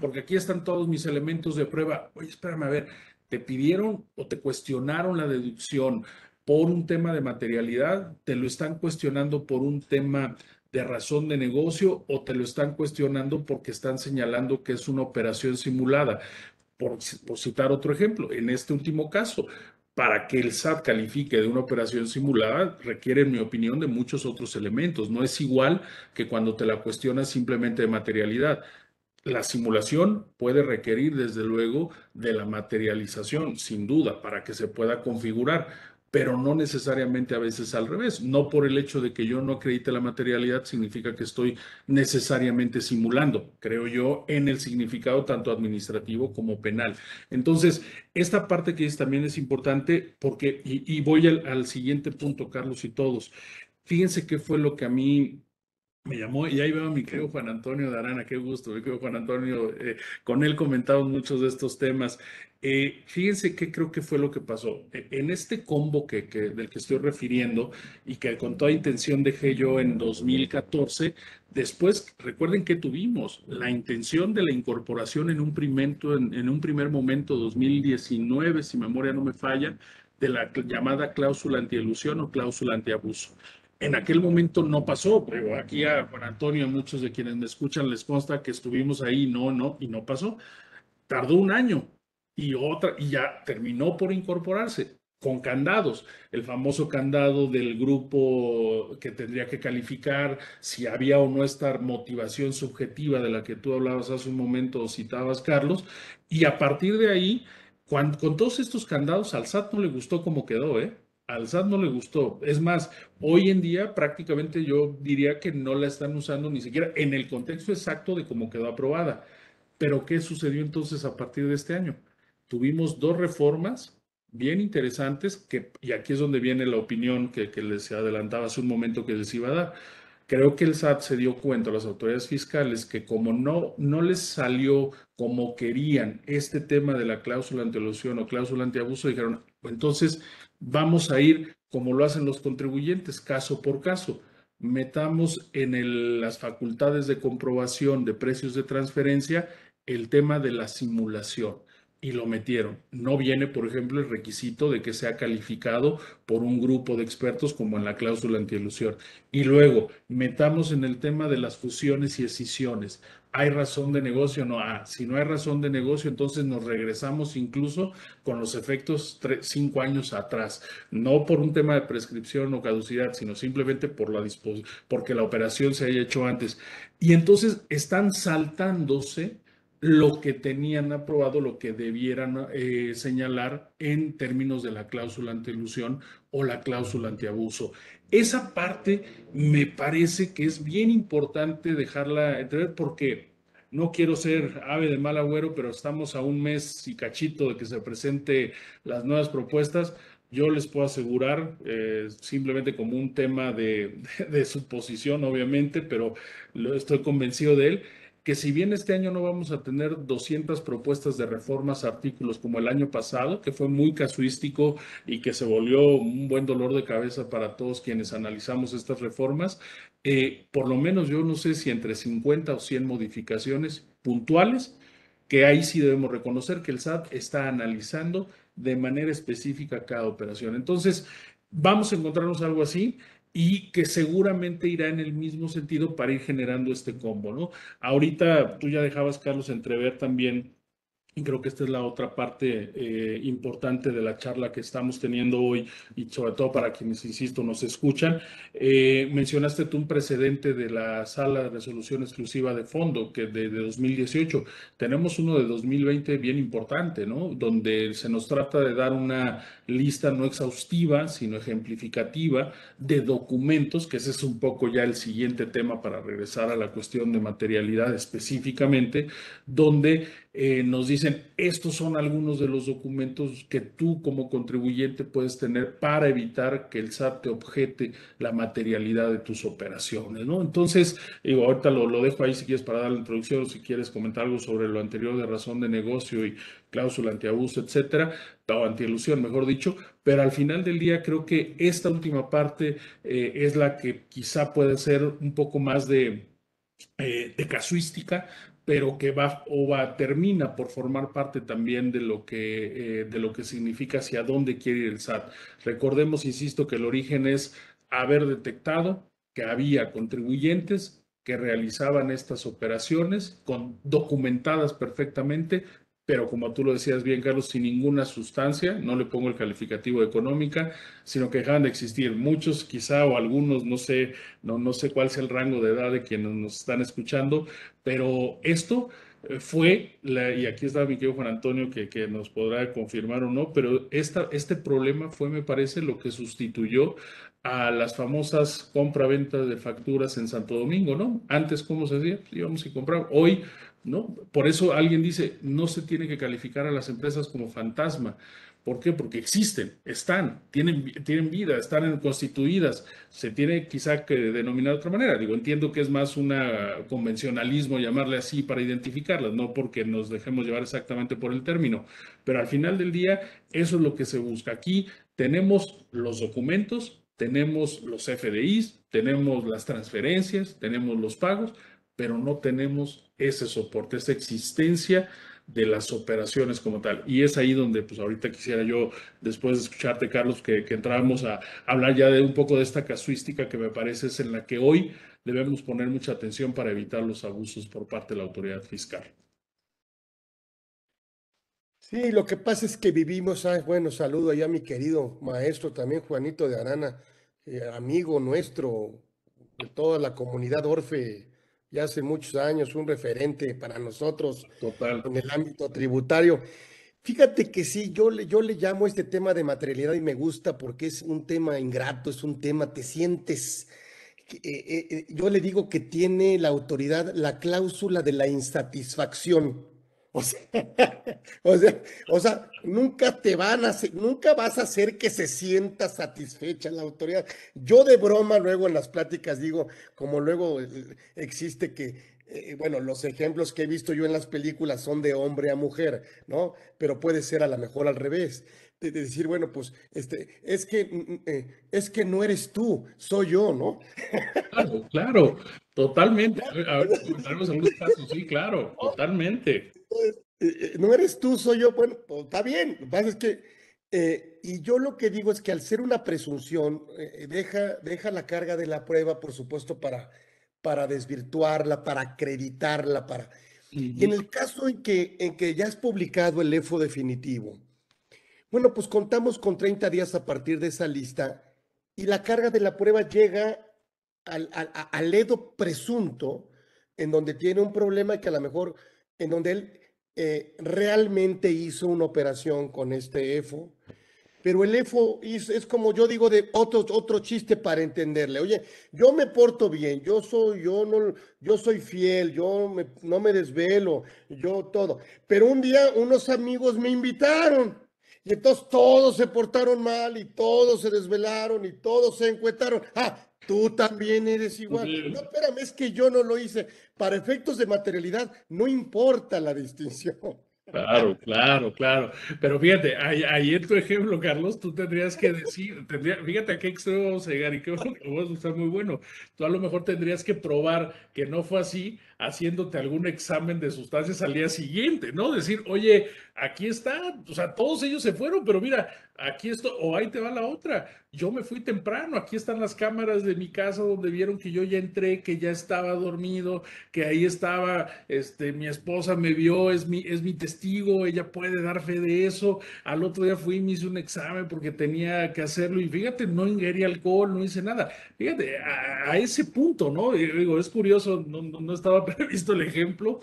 porque aquí están todos mis elementos de prueba. Oye, espérame, a ver, ¿te pidieron o te cuestionaron la deducción por un tema de materialidad? ¿Te lo están cuestionando por un tema de razón de negocio o te lo están cuestionando porque están señalando que es una operación simulada? Por citar otro ejemplo, en este último caso, para que el SAT califique de una operación simulada, requiere, en mi opinión, de muchos otros elementos. No es igual que cuando te la cuestionas simplemente de materialidad. La simulación puede requerir, desde luego, de la materialización, sin duda, para que se pueda configurar, pero no necesariamente a veces al revés. No por el hecho de que yo no acredite la materialidad significa que estoy necesariamente simulando, creo yo, en el significado tanto administrativo como penal. Entonces, esta parte que es, también es importante porque, y voy al siguiente punto, Carlos y todos. Fíjense qué fue lo que a mí me llamó, y ahí veo a mi querido Juan Antonio de Arana, qué gusto, mi querido Juan Antonio, con él comentamos muchos de estos temas. Fíjense qué creo que fue lo que pasó. En este combo del que estoy refiriendo y que con toda intención dejé yo en 2014, después recuerden que tuvimos la intención de la incorporación en un primer momento, 2019, si memoria no me falla, de la llamada cláusula antielusión o cláusula antiabuso. En aquel momento no pasó, pero aquí a Juan Antonio, a muchos de quienes me escuchan les consta que estuvimos ahí, y no pasó. Tardó un año y ya terminó por incorporarse con candados, el famoso candado del grupo que tendría que calificar si había o no esta motivación subjetiva de la que tú hablabas hace un momento o citabas, Carlos, y a partir de ahí, con todos estos candados, al SAT no le gustó cómo quedó, ¿eh? Al SAT no le gustó. Es más, hoy en día prácticamente yo diría que no la están usando ni siquiera en el contexto exacto de cómo quedó aprobada. Pero ¿qué sucedió entonces a partir de este año? Tuvimos dos reformas bien interesantes y aquí es donde viene la opinión que les adelantaba hace un momento que les iba a dar. Creo que el SAT se dio cuenta, las autoridades fiscales, que como no les salió como querían este tema de la cláusula antielusión o cláusula antiabuso, dijeron, entonces vamos a ir como lo hacen los contribuyentes, caso por caso. Metamos en las facultades de comprobación de precios de transferencia el tema de la simulación y lo metieron. No viene, por ejemplo, el requisito de que sea calificado por un grupo de expertos como en la cláusula antielusión. Y luego, metamos en el tema de las fusiones y escisiones. ¿Hay razón de negocio o no? Si no hay razón de negocio, entonces nos regresamos incluso con los efectos 5 años atrás. No por un tema de prescripción o caducidad, sino simplemente porque la operación se haya hecho antes. Y entonces están saltándose lo que tenían aprobado, lo que debieran señalar en términos de la cláusula antielusión o la cláusula antiabuso. Esa parte me parece que es bien importante dejarla entrever porque no quiero ser ave de mal agüero, pero estamos a un mes y cachito de que se presente las nuevas propuestas. Yo les puedo asegurar, simplemente como un tema de suposición, obviamente, pero estoy convencido de él, que si bien este año no vamos a tener 200 propuestas de reformas, artículos como el año pasado, que fue muy casuístico y que se volvió un buen dolor de cabeza para todos quienes analizamos estas reformas, por lo menos yo no sé si entre 50 o 100 modificaciones puntuales, que ahí sí debemos reconocer que el SAT está analizando de manera específica cada operación. Entonces, vamos a encontrarnos algo así y que seguramente irá en el mismo sentido para ir generando este combo, ¿no? Ahorita tú ya dejabas, Carlos, entrever también Y creo que esta es la otra parte importante de la charla que estamos teniendo hoy y sobre todo para quienes, insisto, nos escuchan. Mencionaste tú un precedente de la sala de resolución exclusiva de fondo que de 2018. Tenemos uno de 2020 bien importante, ¿no? Donde se nos trata de dar una lista no exhaustiva, sino ejemplificativa de documentos, que ese es un poco ya el siguiente tema para regresar a la cuestión de materialidad específicamente, donde nos dicen, estos son algunos de los documentos que tú como contribuyente puedes tener para evitar que el SAT te objete la materialidad de tus operaciones, ¿no? Entonces, digo, ahorita lo dejo ahí si quieres para dar la introducción o si quieres comentar algo sobre lo anterior de razón de negocio y cláusula antiabuso, etcétera, o antielusión, mejor dicho, pero al final del día creo que esta última parte es la que quizá puede ser un poco más de casuística, pero que termina por formar parte también de lo que significa hacia dónde quiere ir el SAT. Recordemos, insisto, que el origen es haber detectado que había contribuyentes que realizaban estas operaciones documentadas perfectamente, pero como tú lo decías bien, Carlos, sin ninguna sustancia, no le pongo el calificativo de económica, sino que dejaban de existir. Muchos quizá o algunos, no sé cuál es el rango de edad de quienes nos están escuchando, pero esto y aquí está mi querido Juan Antonio que nos podrá confirmar o no, pero este problema fue, me parece, lo que sustituyó a las famosas compra-ventas de facturas en Santo Domingo, ¿no? Antes, ¿cómo se hacía? Pues íbamos y compramos. Hoy, ¿no? Por eso alguien dice, no se tiene que calificar a las empresas como fantasma. ¿Por qué? Porque existen, tienen vida, están constituidas. Se tiene quizá que denominar de otra manera. Digo, entiendo que es más un convencionalismo llamarle así para identificarlas, no porque nos dejemos llevar exactamente por el término. Pero al final del día, eso es lo que se busca. Aquí tenemos los documentos, tenemos los FDIs, tenemos las transferencias, tenemos los pagos, pero no tenemos ese soporte, esa existencia de las operaciones como tal. Y es ahí donde, pues ahorita quisiera yo, después de escucharte, Carlos, que entráramos a hablar ya de un poco de esta casuística que me parece es en la que hoy debemos poner mucha atención para evitar los abusos por parte de la autoridad fiscal. Sí, lo que pasa es que vivimos, bueno, saludo allá a mi querido maestro también, Juanito de Arana, amigo nuestro de toda la comunidad Orfe, ya hace muchos años, un referente para nosotros Total. en el ámbito tributario. Fíjate que sí, yo le llamo este tema de materialidad y me gusta porque es un tema ingrato, es un tema, te sientes, yo le digo que tiene la autoridad la cláusula de la insatisfacción. O sea, o sea, nunca nunca vas a hacer que se sienta satisfecha la autoridad. Yo de broma luego en las pláticas digo, como luego existe que, bueno, los ejemplos que he visto yo en las películas son de hombre a mujer, ¿no? Pero puede ser a lo mejor al revés. De decir, bueno, pues, es que no eres tú, soy yo, ¿no? Claro, claro, totalmente. A ver, comentaremos algunos casos, sí, claro, totalmente. No eres tú, soy yo. Bueno, pues, está bien. Lo que pasa es que, y yo lo que digo es que al ser una presunción, deja la carga de la prueba, por supuesto, para desvirtuarla, para acreditarla, Y en Ujú. el caso en que ya es publicado el EFO definitivo, bueno, pues contamos con 30 días a partir de esa lista y la carga de la prueba llega al Edo presunto, en donde tiene un problema que a lo mejor, en donde él realmente hizo una operación con este EFO, pero el EFO es como yo digo de otro chiste para entenderle. Oye, yo me porto bien, yo soy fiel, no me desvelo, yo todo. Pero un día unos amigos me invitaron y entonces todos se portaron mal y todos se desvelaron y todos se encuetaron. Ah, tú también eres igual. No, Sí. espérame, es que yo no lo hice. Para efectos de materialidad, no importa la distinción. Claro, claro, claro. Pero fíjate, ahí en tu ejemplo, Carlos, tú tendrías que decir, fíjate a qué extremo vamos a llegar y qué bueno que lo vas a usar muy bueno. Tú a lo mejor tendrías que probar que no fue así haciéndote algún examen de sustancias al día siguiente, ¿no? Decir, oye, aquí está, o sea, todos ellos se fueron, pero mira, aquí esto, o ahí te va la otra. Yo me fui temprano, aquí están las cámaras de mi casa donde vieron que yo ya entré, que ya estaba dormido, que ahí estaba, mi esposa me vio, es mi testigo, ella puede dar fe de eso. Al otro día fui y me hice un examen porque tenía que hacerlo y fíjate, no ingerí alcohol, no hice nada. Fíjate, a ese punto, ¿no? Y digo, es curioso, no estaba previsto el ejemplo,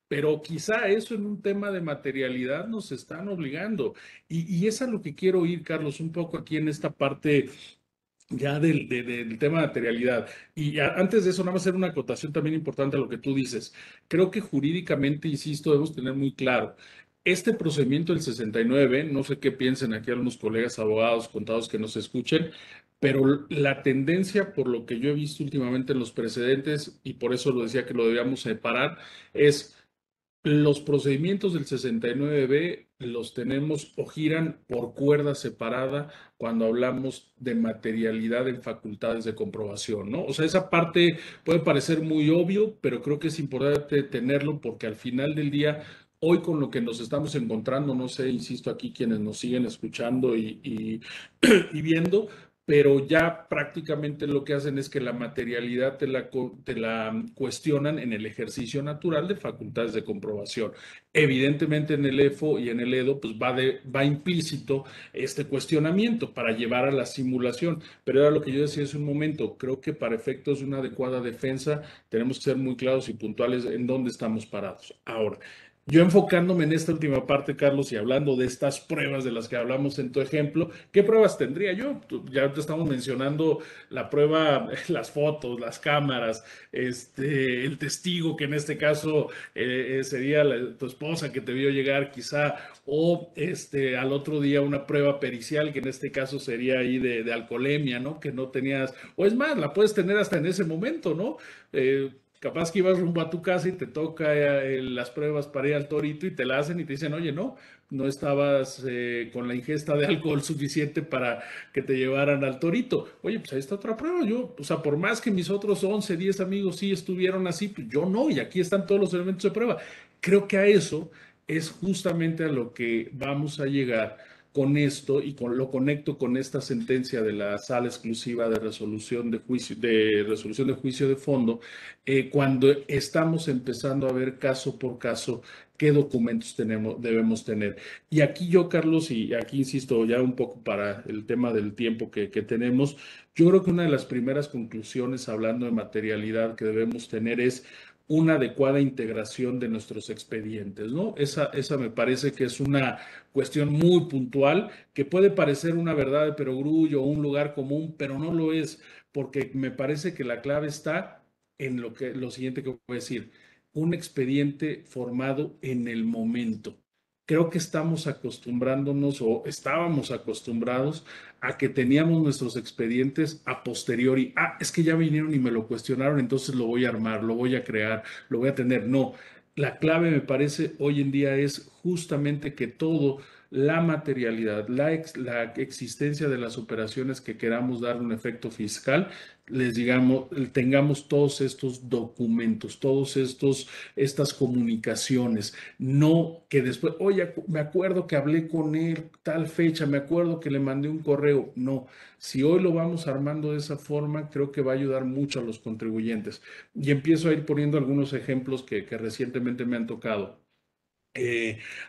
pero quizá eso en un tema de materialidad nos están obligando. Y es a lo que quiero ir, Carlos, un poco aquí en esta parte ya del tema de materialidad. Y antes de eso, nada más hacer una acotación también importante a lo que tú dices. Creo que jurídicamente, insisto, debemos tener muy claro. Este procedimiento del 69, no sé qué piensen aquí algunos colegas abogados, contados que nos escuchen, pero la tendencia, por lo que yo he visto últimamente en los precedentes, y por eso lo decía que lo debíamos separar, es los procedimientos del 69B los tenemos o giran por cuerda separada cuando hablamos de materialidad en facultades de comprobación, ¿no? O sea, esa parte puede parecer muy obvio, pero creo que es importante tenerlo porque al final del día, hoy con lo que nos estamos encontrando, no sé, insisto aquí quienes nos siguen escuchando y viendo, pero ya prácticamente lo que hacen es que la materialidad te la cuestionan en el ejercicio natural de facultades de comprobación. Evidentemente en el EFO y en el EDO pues va implícito este cuestionamiento para llevar a la simulación, pero era lo que yo decía hace un momento, creo que para efectos de una adecuada defensa tenemos que ser muy claros y puntuales en dónde estamos parados. Ahora, yo enfocándome en esta última parte, Carlos, y hablando de estas pruebas de las que hablamos en tu ejemplo, ¿qué pruebas tendría yo? Ya te estamos mencionando la prueba, las fotos, las cámaras, el testigo, que en este caso sería tu esposa que te vio llegar quizá, o al otro día una prueba pericial, que en este caso sería ahí de alcoholemia, ¿no? Que no tenías, o es más, la puedes tener hasta en ese momento, ¿no? Capaz que ibas rumbo a tu casa y te toca las pruebas para ir al torito y te la hacen y te dicen, oye, no estabas con la ingesta de alcohol suficiente para que te llevaran al torito. Oye, pues ahí está otra prueba. Yo, o sea, por más que mis otros 11, 10 amigos sí estuvieron así, pues yo no, y aquí están todos los elementos de prueba. Creo que a eso es justamente a lo que vamos a llegar con esto y lo conecto con esta sentencia de la sala exclusiva de resolución de juicio de fondo, cuando estamos empezando a ver caso por caso qué documentos debemos tener. Y aquí yo, Carlos, y aquí insisto ya un poco para el tema del tiempo que tenemos, yo creo que una de las primeras conclusiones hablando de materialidad que debemos tener es una adecuada integración de nuestros expedientes, ¿no? Esa me parece que es una cuestión muy puntual que puede parecer una verdad de perogrullo o un lugar común, pero no lo es, porque me parece que la clave está en lo siguiente que voy a decir, un expediente formado en el momento. Creo que estamos acostumbrándonos o estábamos acostumbrados a que teníamos nuestros expedientes a posteriori. Ah, es que ya vinieron y me lo cuestionaron, entonces lo voy a armar, lo voy a crear, lo voy a tener. No, la clave me parece hoy en día es justamente que todo, la materialidad, la existencia de las operaciones que queramos dar un efecto fiscal, les digamos, tengamos todos estos documentos, estas comunicaciones, no que después, oye, me acuerdo que hablé con él tal fecha, me acuerdo que le mandé un correo. No, si hoy lo vamos armando de esa forma, creo que va a ayudar mucho a los contribuyentes. Y empiezo a ir poniendo algunos ejemplos que recientemente me han tocado.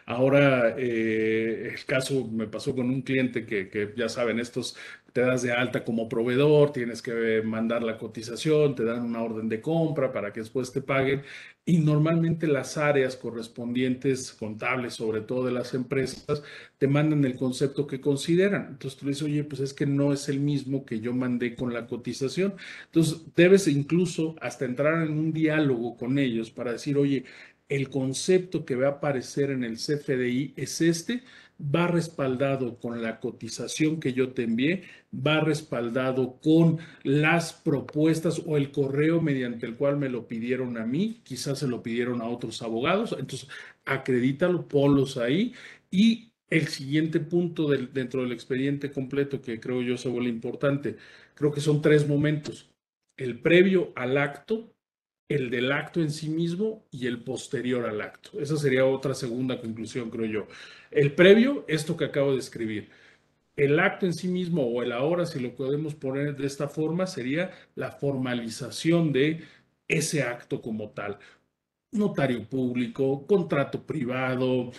Ahora, el caso me pasó con un cliente que ya saben, estos te das de alta como proveedor, tienes que mandar la cotización, te dan una orden de compra para que después te paguen y normalmente las áreas correspondientes, contables sobre todo de las empresas, te mandan el concepto que consideran. Entonces tú le dices, oye, pues es que no es el mismo que yo mandé con la cotización. Entonces debes incluso hasta entrar en un diálogo con ellos para decir, oye, el concepto que va a aparecer en el CFDI es va respaldado con la cotización que yo te envié, va respaldado con las propuestas o el correo mediante el cual me lo pidieron a mí, quizás se lo pidieron a otros abogados, entonces acredítalo, ponlos ahí y el siguiente punto dentro del expediente completo que creo yo se vuelve importante, creo que son tres momentos. El previo al acto, el del acto en sí mismo y el posterior al acto. Esa sería otra segunda conclusión, creo yo. El previo, esto que acabo de escribir. El acto en sí mismo o el ahora, si lo podemos poner de esta forma, sería la formalización de ese acto como tal. Notario público, contrato privado,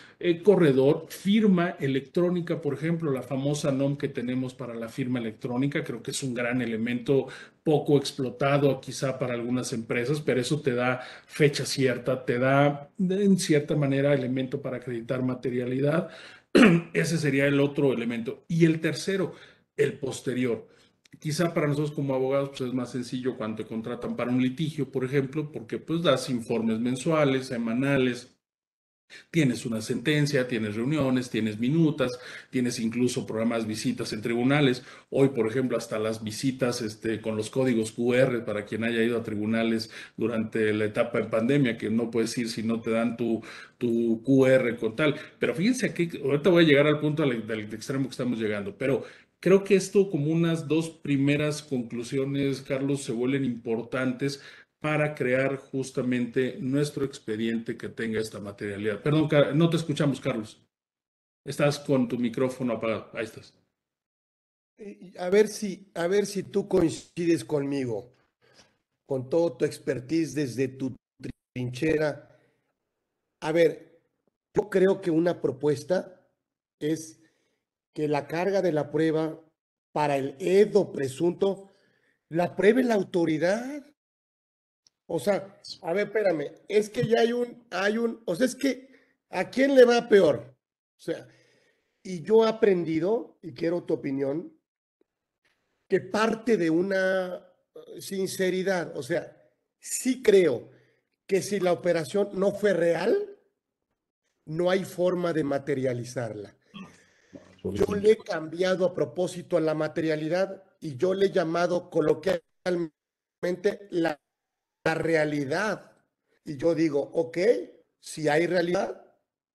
corredor, firma electrónica, por ejemplo, la famosa NOM que tenemos para la firma electrónica, creo que es un gran elemento poco explotado quizá para algunas empresas, pero eso te da fecha cierta, te da en cierta manera elemento para acreditar materialidad. Ese sería el otro elemento. Y el tercero, el posterior. Quizá para nosotros como abogados pues es más sencillo cuando te contratan para un litigio, por ejemplo, porque pues das informes mensuales, semanales, tienes una sentencia, tienes reuniones, tienes minutas, tienes incluso programas visitas en tribunales. Hoy, por ejemplo, hasta las visitas con los códigos QR para quien haya ido a tribunales durante la etapa de pandemia, que no puedes ir si no te dan tu QR con tal. Pero fíjense aquí, ahorita voy a llegar al punto del extremo que estamos llegando, pero creo que esto como unas dos primeras conclusiones, Carlos, se vuelven importantes para crear justamente nuestro expediente que tenga esta materialidad. Perdón, no te escuchamos, Carlos. Estás con tu micrófono apagado. Ahí estás. A ver si tú coincides conmigo, con todo tu expertise desde tu trinchera. A ver, yo creo que una propuesta es que la carga de la prueba para el edo presunto la pruebe la autoridad. O sea, a ver, espérame, es que ya o sea, es que ¿a quién le va peor? O sea, y yo he aprendido, y quiero tu opinión, que parte de una sinceridad, o sea, sí creo que si la operación no fue real, no hay forma de materializarla. Yo le he cambiado a propósito a la materialidad y yo le he llamado coloquialmente la realidad. Y yo digo, ok, si hay realidad,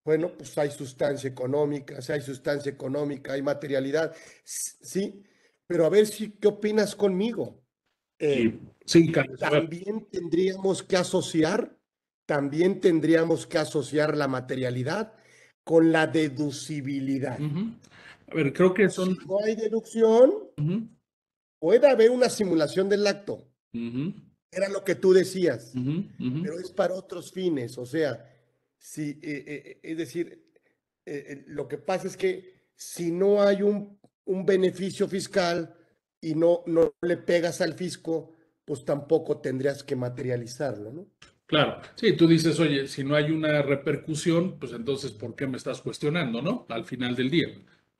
bueno, pues hay sustancia económica, si hay sustancia económica, hay materialidad, sí, pero a ver si, ¿qué opinas conmigo? Sí, Eh, sí, Carlos. A ver. también tendríamos que asociar, también tendríamos que asociar la materialidad con la deducibilidad. Uh-huh. A ver, creo que son. Si no hay deducción, Uh-huh, puede haber una simulación del acto. uh-huh, Era lo que tú decías, uh-huh, uh-huh. pero es para otros fines. O sea, si, es decir, lo que pasa es que si no hay un beneficio fiscal y no le pegas al fisco, pues tampoco tendrías que materializarlo, ¿no? Claro, sí, tú dices, oye, si no hay una repercusión, pues entonces, ¿por qué me estás cuestionando, no? Al final del día.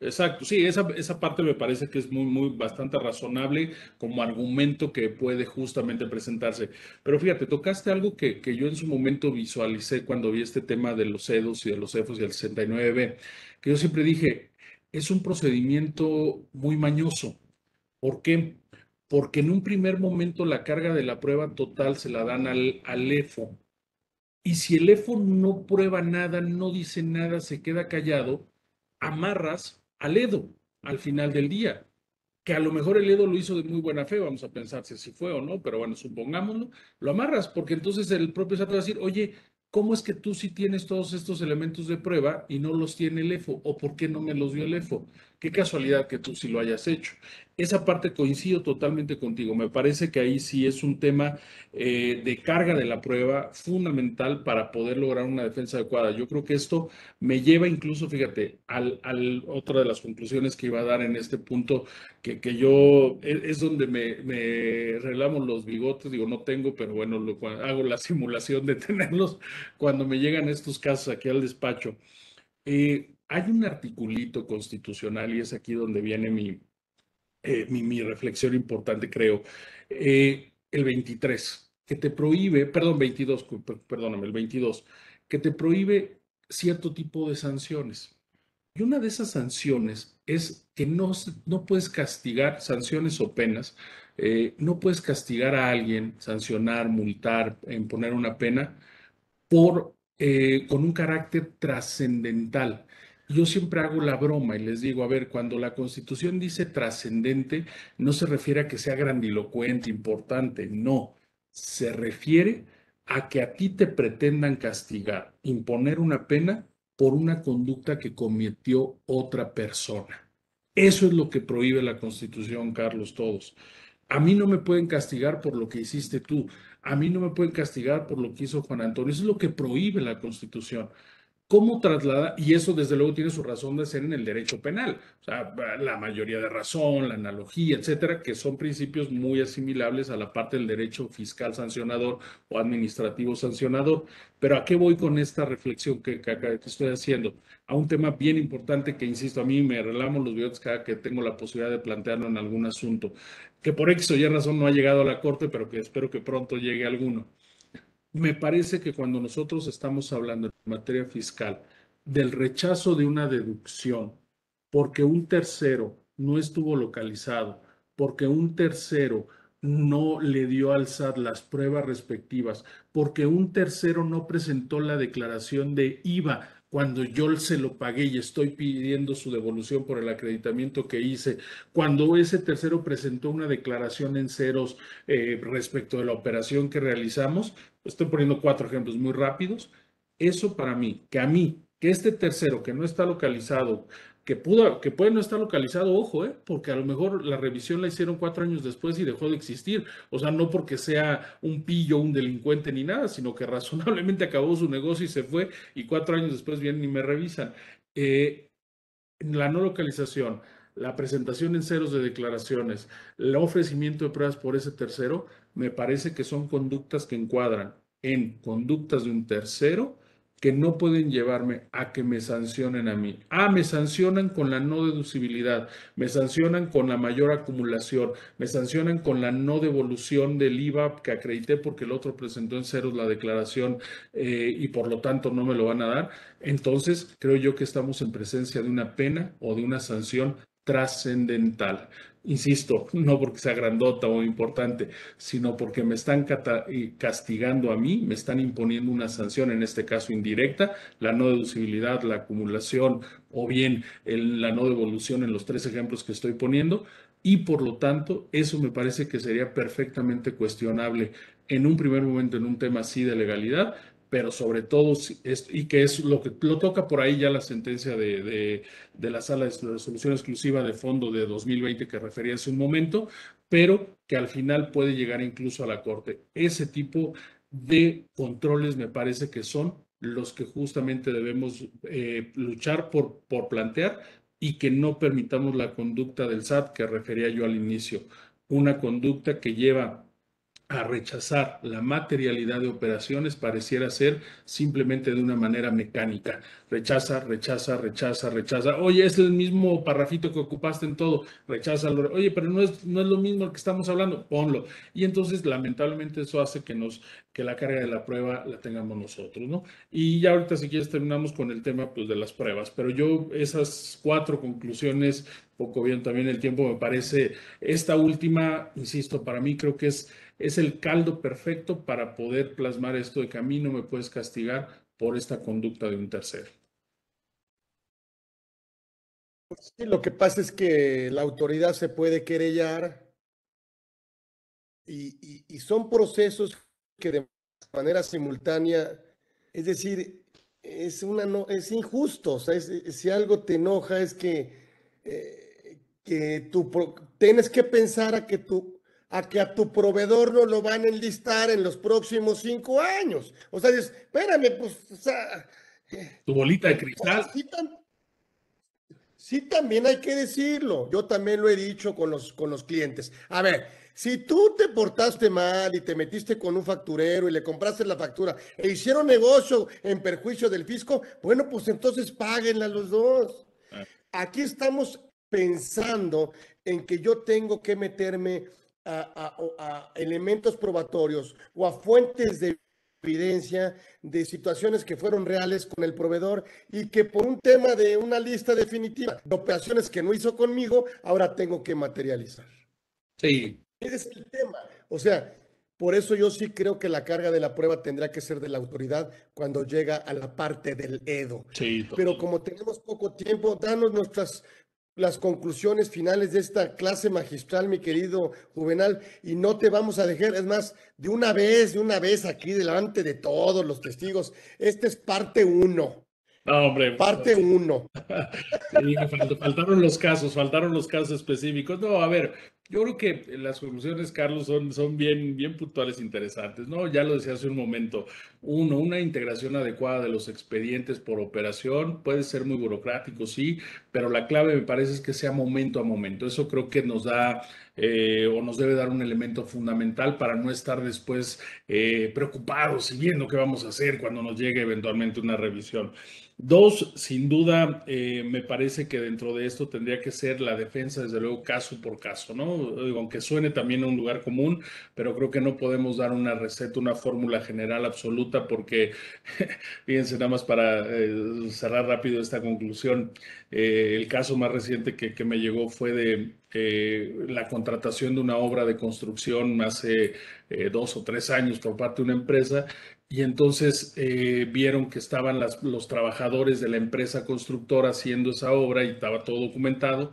Exacto, sí, esa parte me parece que es bastante razonable como argumento que puede justamente presentarse. Pero fíjate, tocaste algo que yo en su momento visualicé cuando vi este tema de los EDOS y de los EFOS y el 69B, que yo siempre dije, es un procedimiento muy mañoso. ¿Por qué? Porque en un primer momento la carga de la prueba total se la dan al EFO. Y si el EFO no prueba nada, no dice nada, se queda callado, amarras al EDO al final del día. Que a lo mejor el EDO lo hizo de muy buena fe, vamos a pensar si fue o no, pero bueno, supongámoslo, lo amarras, porque entonces el propio SAT va a decir, oye, ¿cómo es que tú sí tienes todos estos elementos de prueba y no los tiene el EFO? ¿O por qué no me los dio el EFO? Qué casualidad que tú sí lo hayas hecho. Esa parte coincido totalmente contigo. Me parece que ahí sí es un tema de carga de la prueba fundamental para poder lograr una defensa adecuada. Yo creo que esto me lleva incluso, fíjate, otra de las conclusiones que iba a dar en este punto, que yo es donde me relamo los bigotes, digo, no tengo, pero bueno, hago la simulación de tenerlos cuando me llegan estos casos aquí al despacho. Hay un articulito constitucional y es aquí donde viene mi reflexión importante, creo. El 23, que te prohíbe, perdón, 22, perdóname, el 22, que te prohíbe cierto tipo de sanciones. Y una de esas sanciones es que no puedes castigar, sanciones o penas, no puedes castigar a alguien, sancionar, multar, imponer una pena con un carácter trascendental. Yo siempre hago la broma y les digo, a ver, cuando la Constitución dice trascendente, no se refiere a que sea grandilocuente, importante, no, se refiere a que a ti te pretendan castigar, imponer una pena por una conducta que cometió otra persona. Eso es lo que prohíbe la Constitución, Carlos, todos. A mí no me pueden castigar por lo que hiciste tú. A mí no me pueden castigar por lo que hizo Juan Antonio. Eso es lo que prohíbe la Constitución. ¿Cómo traslada? Y eso desde luego tiene su razón de ser en el derecho penal, o sea, la mayoría de razón, la analogía, etcétera, que son principios muy asimilables a la parte del derecho fiscal sancionador o administrativo sancionador. Pero ¿a qué voy con esta reflexión que estoy haciendo? A un tema bien importante que, insisto, a mí me relamo los bigotes cada que tengo la posibilidad de plantearlo en algún asunto, que por X o Y razón no ha llegado a la Corte, pero que espero que pronto llegue alguno. Me parece que cuando nosotros estamos hablando en materia fiscal del rechazo de una deducción porque un tercero no estuvo localizado, porque un tercero no le dio al SAT las pruebas respectivas, porque un tercero no presentó la declaración de IVA cuando yo se lo pagué y estoy pidiendo su devolución por el acreditamiento que hice, cuando ese tercero presentó una declaración en ceros respecto de la operación que realizamos. Estoy poniendo 4 ejemplos muy rápidos. Eso para mí, que este tercero que no está localizado, que puede no estar localizado, ojo, porque a lo mejor la revisión la hicieron 4 años después y dejó de existir. O sea, no porque sea un pillo, un delincuente ni nada, sino que razonablemente acabó su negocio y se fue y 4 años después vienen y me revisan. La no localización, la presentación en ceros de declaraciones, el ofrecimiento de pruebas por ese tercero, me parece que son conductas que encuadran en conductas de un tercero que no pueden llevarme a que me sancionen a mí. Me sancionan con la no deducibilidad, me sancionan con la mayor acumulación, me sancionan con la no devolución del IVA que acredité porque el otro presentó en ceros la declaración y por lo tanto no me lo van a dar. Entonces, creo yo que estamos en presencia de una pena o de una sanción trascendental. Insisto, no porque sea grandota o importante, sino porque me están castigando a mí, me están imponiendo una sanción, en este caso indirecta, la no deducibilidad, la acumulación o bien la no devolución en los 3 ejemplos que estoy poniendo. Y por lo tanto, eso me parece que sería perfectamente cuestionable en un primer momento en un tema así de legalidad, pero sobre todo, y que es lo que lo toca por ahí ya la sentencia de la Sala de Resolución Exclusiva de Fondo de 2020 que refería hace un momento, pero que al final puede llegar incluso a la Corte. Ese tipo de controles me parece que son los que justamente debemos luchar por plantear y que no permitamos la conducta del SAT que refería yo al inicio, una conducta que lleva a rechazar la materialidad de operaciones pareciera ser simplemente de una manera mecánica. Rechaza, rechaza, rechaza, rechaza. Oye, es el mismo parrafito que ocupaste en todo. Rechaza. Oye, pero no es lo mismo que estamos hablando. Ponlo. Y entonces, lamentablemente, eso hace que la carga de la prueba la tengamos nosotros, ¿no? Y ya ahorita, si quieres, terminamos con el tema, pues, de las pruebas. Pero yo, esas 4 conclusiones, poco bien también el tiempo me parece, esta última, insisto, para mí creo que es el caldo perfecto para poder plasmar esto de que a mí no me puedes castigar por esta conducta de un tercero. Sí, lo que pasa es que la autoridad se puede querellar y son procesos que de manera simultánea, es decir, no, es injusto. O sea, si algo te enoja es que tienes que pensar a que a tu proveedor no lo van a enlistar en los próximos 5 años. O sea, dices, espérame, pues, o sea, Tu bolita de pues cristal. sí, también hay que decirlo. Yo también lo he dicho con los clientes. A ver, si tú te portaste mal y te metiste con un facturero y le compraste la factura e hicieron negocio en perjuicio del fisco, bueno, pues entonces páguenla los dos. Aquí estamos pensando en que yo tengo que meterme a elementos probatorios o a fuentes de evidencia de situaciones que fueron reales con el proveedor y que por un tema de una lista definitiva de operaciones que no hizo conmigo, ahora tengo que materializar. Sí, Ese es el tema. O sea, por eso yo sí creo que la carga de la prueba tendrá que ser de la autoridad cuando llega a la parte del EDO. sí, Pero total. como tenemos poco tiempo, danos las conclusiones finales de esta clase magistral, mi querido Juvenal, y no te vamos a dejar, es más, de una vez aquí delante de todos los testigos, esta es parte uno, No, hombre, parte uno. sí, faltaron los casos específicos. No, a ver, yo creo que las conclusiones, Carlos, son bien, bien puntuales, interesantes, ¿no? Ya lo decía hace un momento. Uno, una integración adecuada de los expedientes por operación puede ser muy burocrático, sí, pero la clave me parece es que sea momento a momento. Eso creo que nos da o nos debe dar un elemento fundamental para no estar después preocupados y viendo qué vamos a hacer cuando nos llegue eventualmente una revisión. Dos, sin duda, me parece que dentro de esto tendría que ser la defensa, desde luego, caso por caso, ¿no? Digo, aunque suene también a un lugar común, pero creo que no podemos dar una receta, una fórmula general absoluta, porque, fíjense, nada más para cerrar rápido esta conclusión, el caso más reciente que me llegó fue de la contratación de una obra de construcción hace 2 o 3 años por parte de una empresa. Y entonces vieron que estaban los trabajadores de la empresa constructora haciendo esa obra y estaba todo documentado.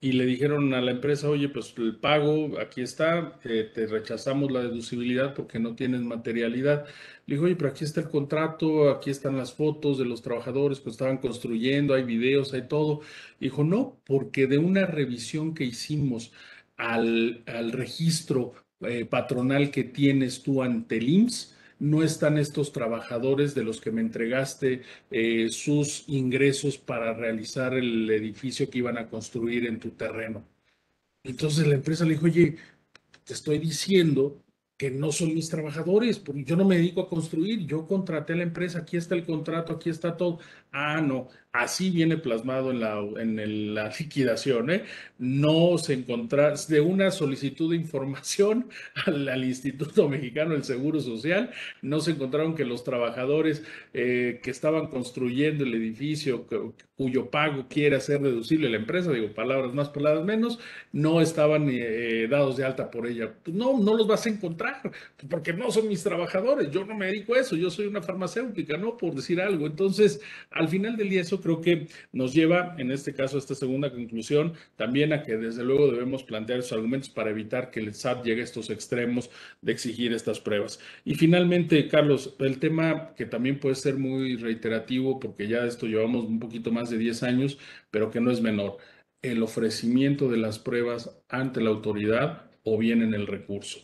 Y le dijeron a la empresa, oye, pues el pago aquí está, te rechazamos la deducibilidad porque no tienes materialidad. Le dijo, oye, pero aquí está el contrato, aquí están las fotos de los trabajadores que estaban construyendo, hay videos, hay todo. Dijo, no, porque de una revisión que hicimos al registro patronal que tienes tú ante el IMSS, no están estos trabajadores de los que me entregaste sus ingresos para realizar el edificio que iban a construir en tu terreno. Entonces la empresa le dijo, oye, te estoy diciendo que no son mis trabajadores, porque yo no me dedico a construir, yo contraté a la empresa, aquí está el contrato, aquí está todo. Ah, no, así viene plasmado la liquidación, ¿eh? No se encontró de una solicitud de información al Instituto Mexicano del Seguro Social, no se encontraron que los trabajadores que estaban construyendo el edificio, cuyo pago quiere hacer deducible la empresa, digo, palabras más, palabras menos, no estaban dados de alta por ella. Pues no, no los vas a encontrar, porque no son mis trabajadores, yo no me dedico a eso, yo soy una farmacéutica, ¿no? Por decir algo. Entonces, al final del día, eso creo que nos lleva, en este caso, a esta segunda conclusión, también a que desde luego debemos plantear esos argumentos para evitar que el SAT llegue a estos extremos de exigir estas pruebas. Y finalmente, Carlos, el tema que también puede ser muy reiterativo, porque ya esto llevamos un poquito más de 10 años, pero que no es menor, el ofrecimiento de las pruebas ante la autoridad o bien en el recurso.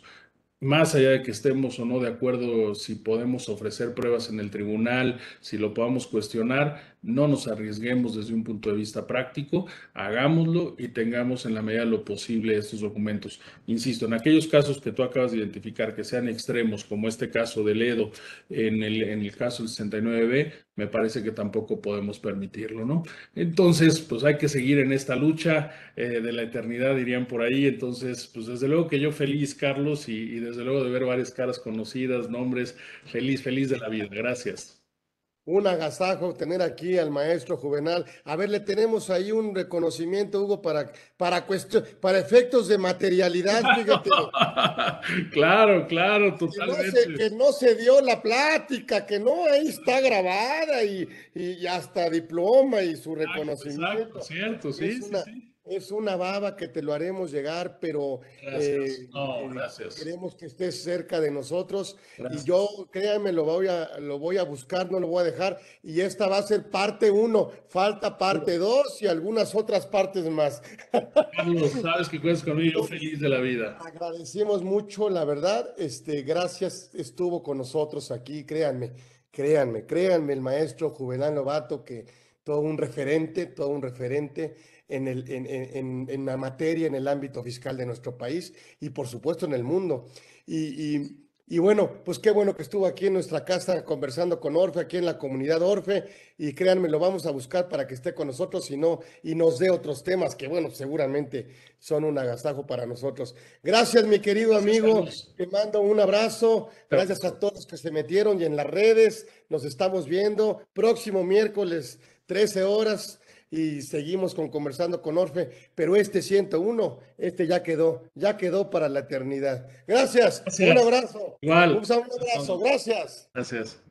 Más allá de que estemos o no de acuerdo si podemos ofrecer pruebas en el tribunal, si lo podamos cuestionar, no nos arriesguemos desde un punto de vista práctico, hagámoslo y tengamos en la medida de lo posible estos documentos. Insisto, en aquellos casos que tú acabas de identificar que sean extremos, como este caso de Ledo, en el caso del 69B, me parece que tampoco podemos permitirlo, ¿no? Entonces, pues hay que seguir en esta lucha de la eternidad, dirían por ahí. Entonces, pues desde luego que yo feliz, Carlos, y desde luego de ver varias caras conocidas, nombres, feliz, feliz de la vida. Gracias. Un agasajo tener aquí al maestro Juvenal. A ver, le tenemos ahí un reconocimiento, Hugo, para efectos de materialidad, fíjate. Claro, claro, Que totalmente. no se dio la plática, que no, ahí está grabada y hasta diploma y su Exacto, exacto, reconocimiento. cierto, sí, Es sí, una, sí. es una baba que te lo haremos llegar, pero Gracias. No, gracias. queremos que estés cerca de nosotros y yo, Gracias. créanme, lo voy a buscar, no lo voy a dejar y esta va a ser parte uno, falta parte dos y algunas otras partes más. Carlos, sabes que cuentas conmigo, yo feliz de la vida. Agradecemos mucho, la verdad, gracias, estuvo con nosotros aquí, créanme, el maestro Juvenal Lobato, que todo un referente en la materia, en el ámbito fiscal de nuestro país y por supuesto en el mundo. Y bueno, pues qué bueno que estuvo aquí en nuestra casa conversando con Orfe, aquí en la comunidad Orfe, y créanme, lo vamos a buscar para que esté con nosotros y nos dé otros temas que, bueno, seguramente son un agasajo para nosotros. Gracias, mi querido Gracias, amigo. Carlos. Te mando un abrazo. Gracias a todos que se metieron y en las redes. Nos estamos viendo próximo miércoles, 13 horas. Y seguimos conversando con Orfe, pero este 101, ya quedó para la eternidad. Gracias, un Gracias. abrazo, Igual. un abrazo, gracias. Gracias.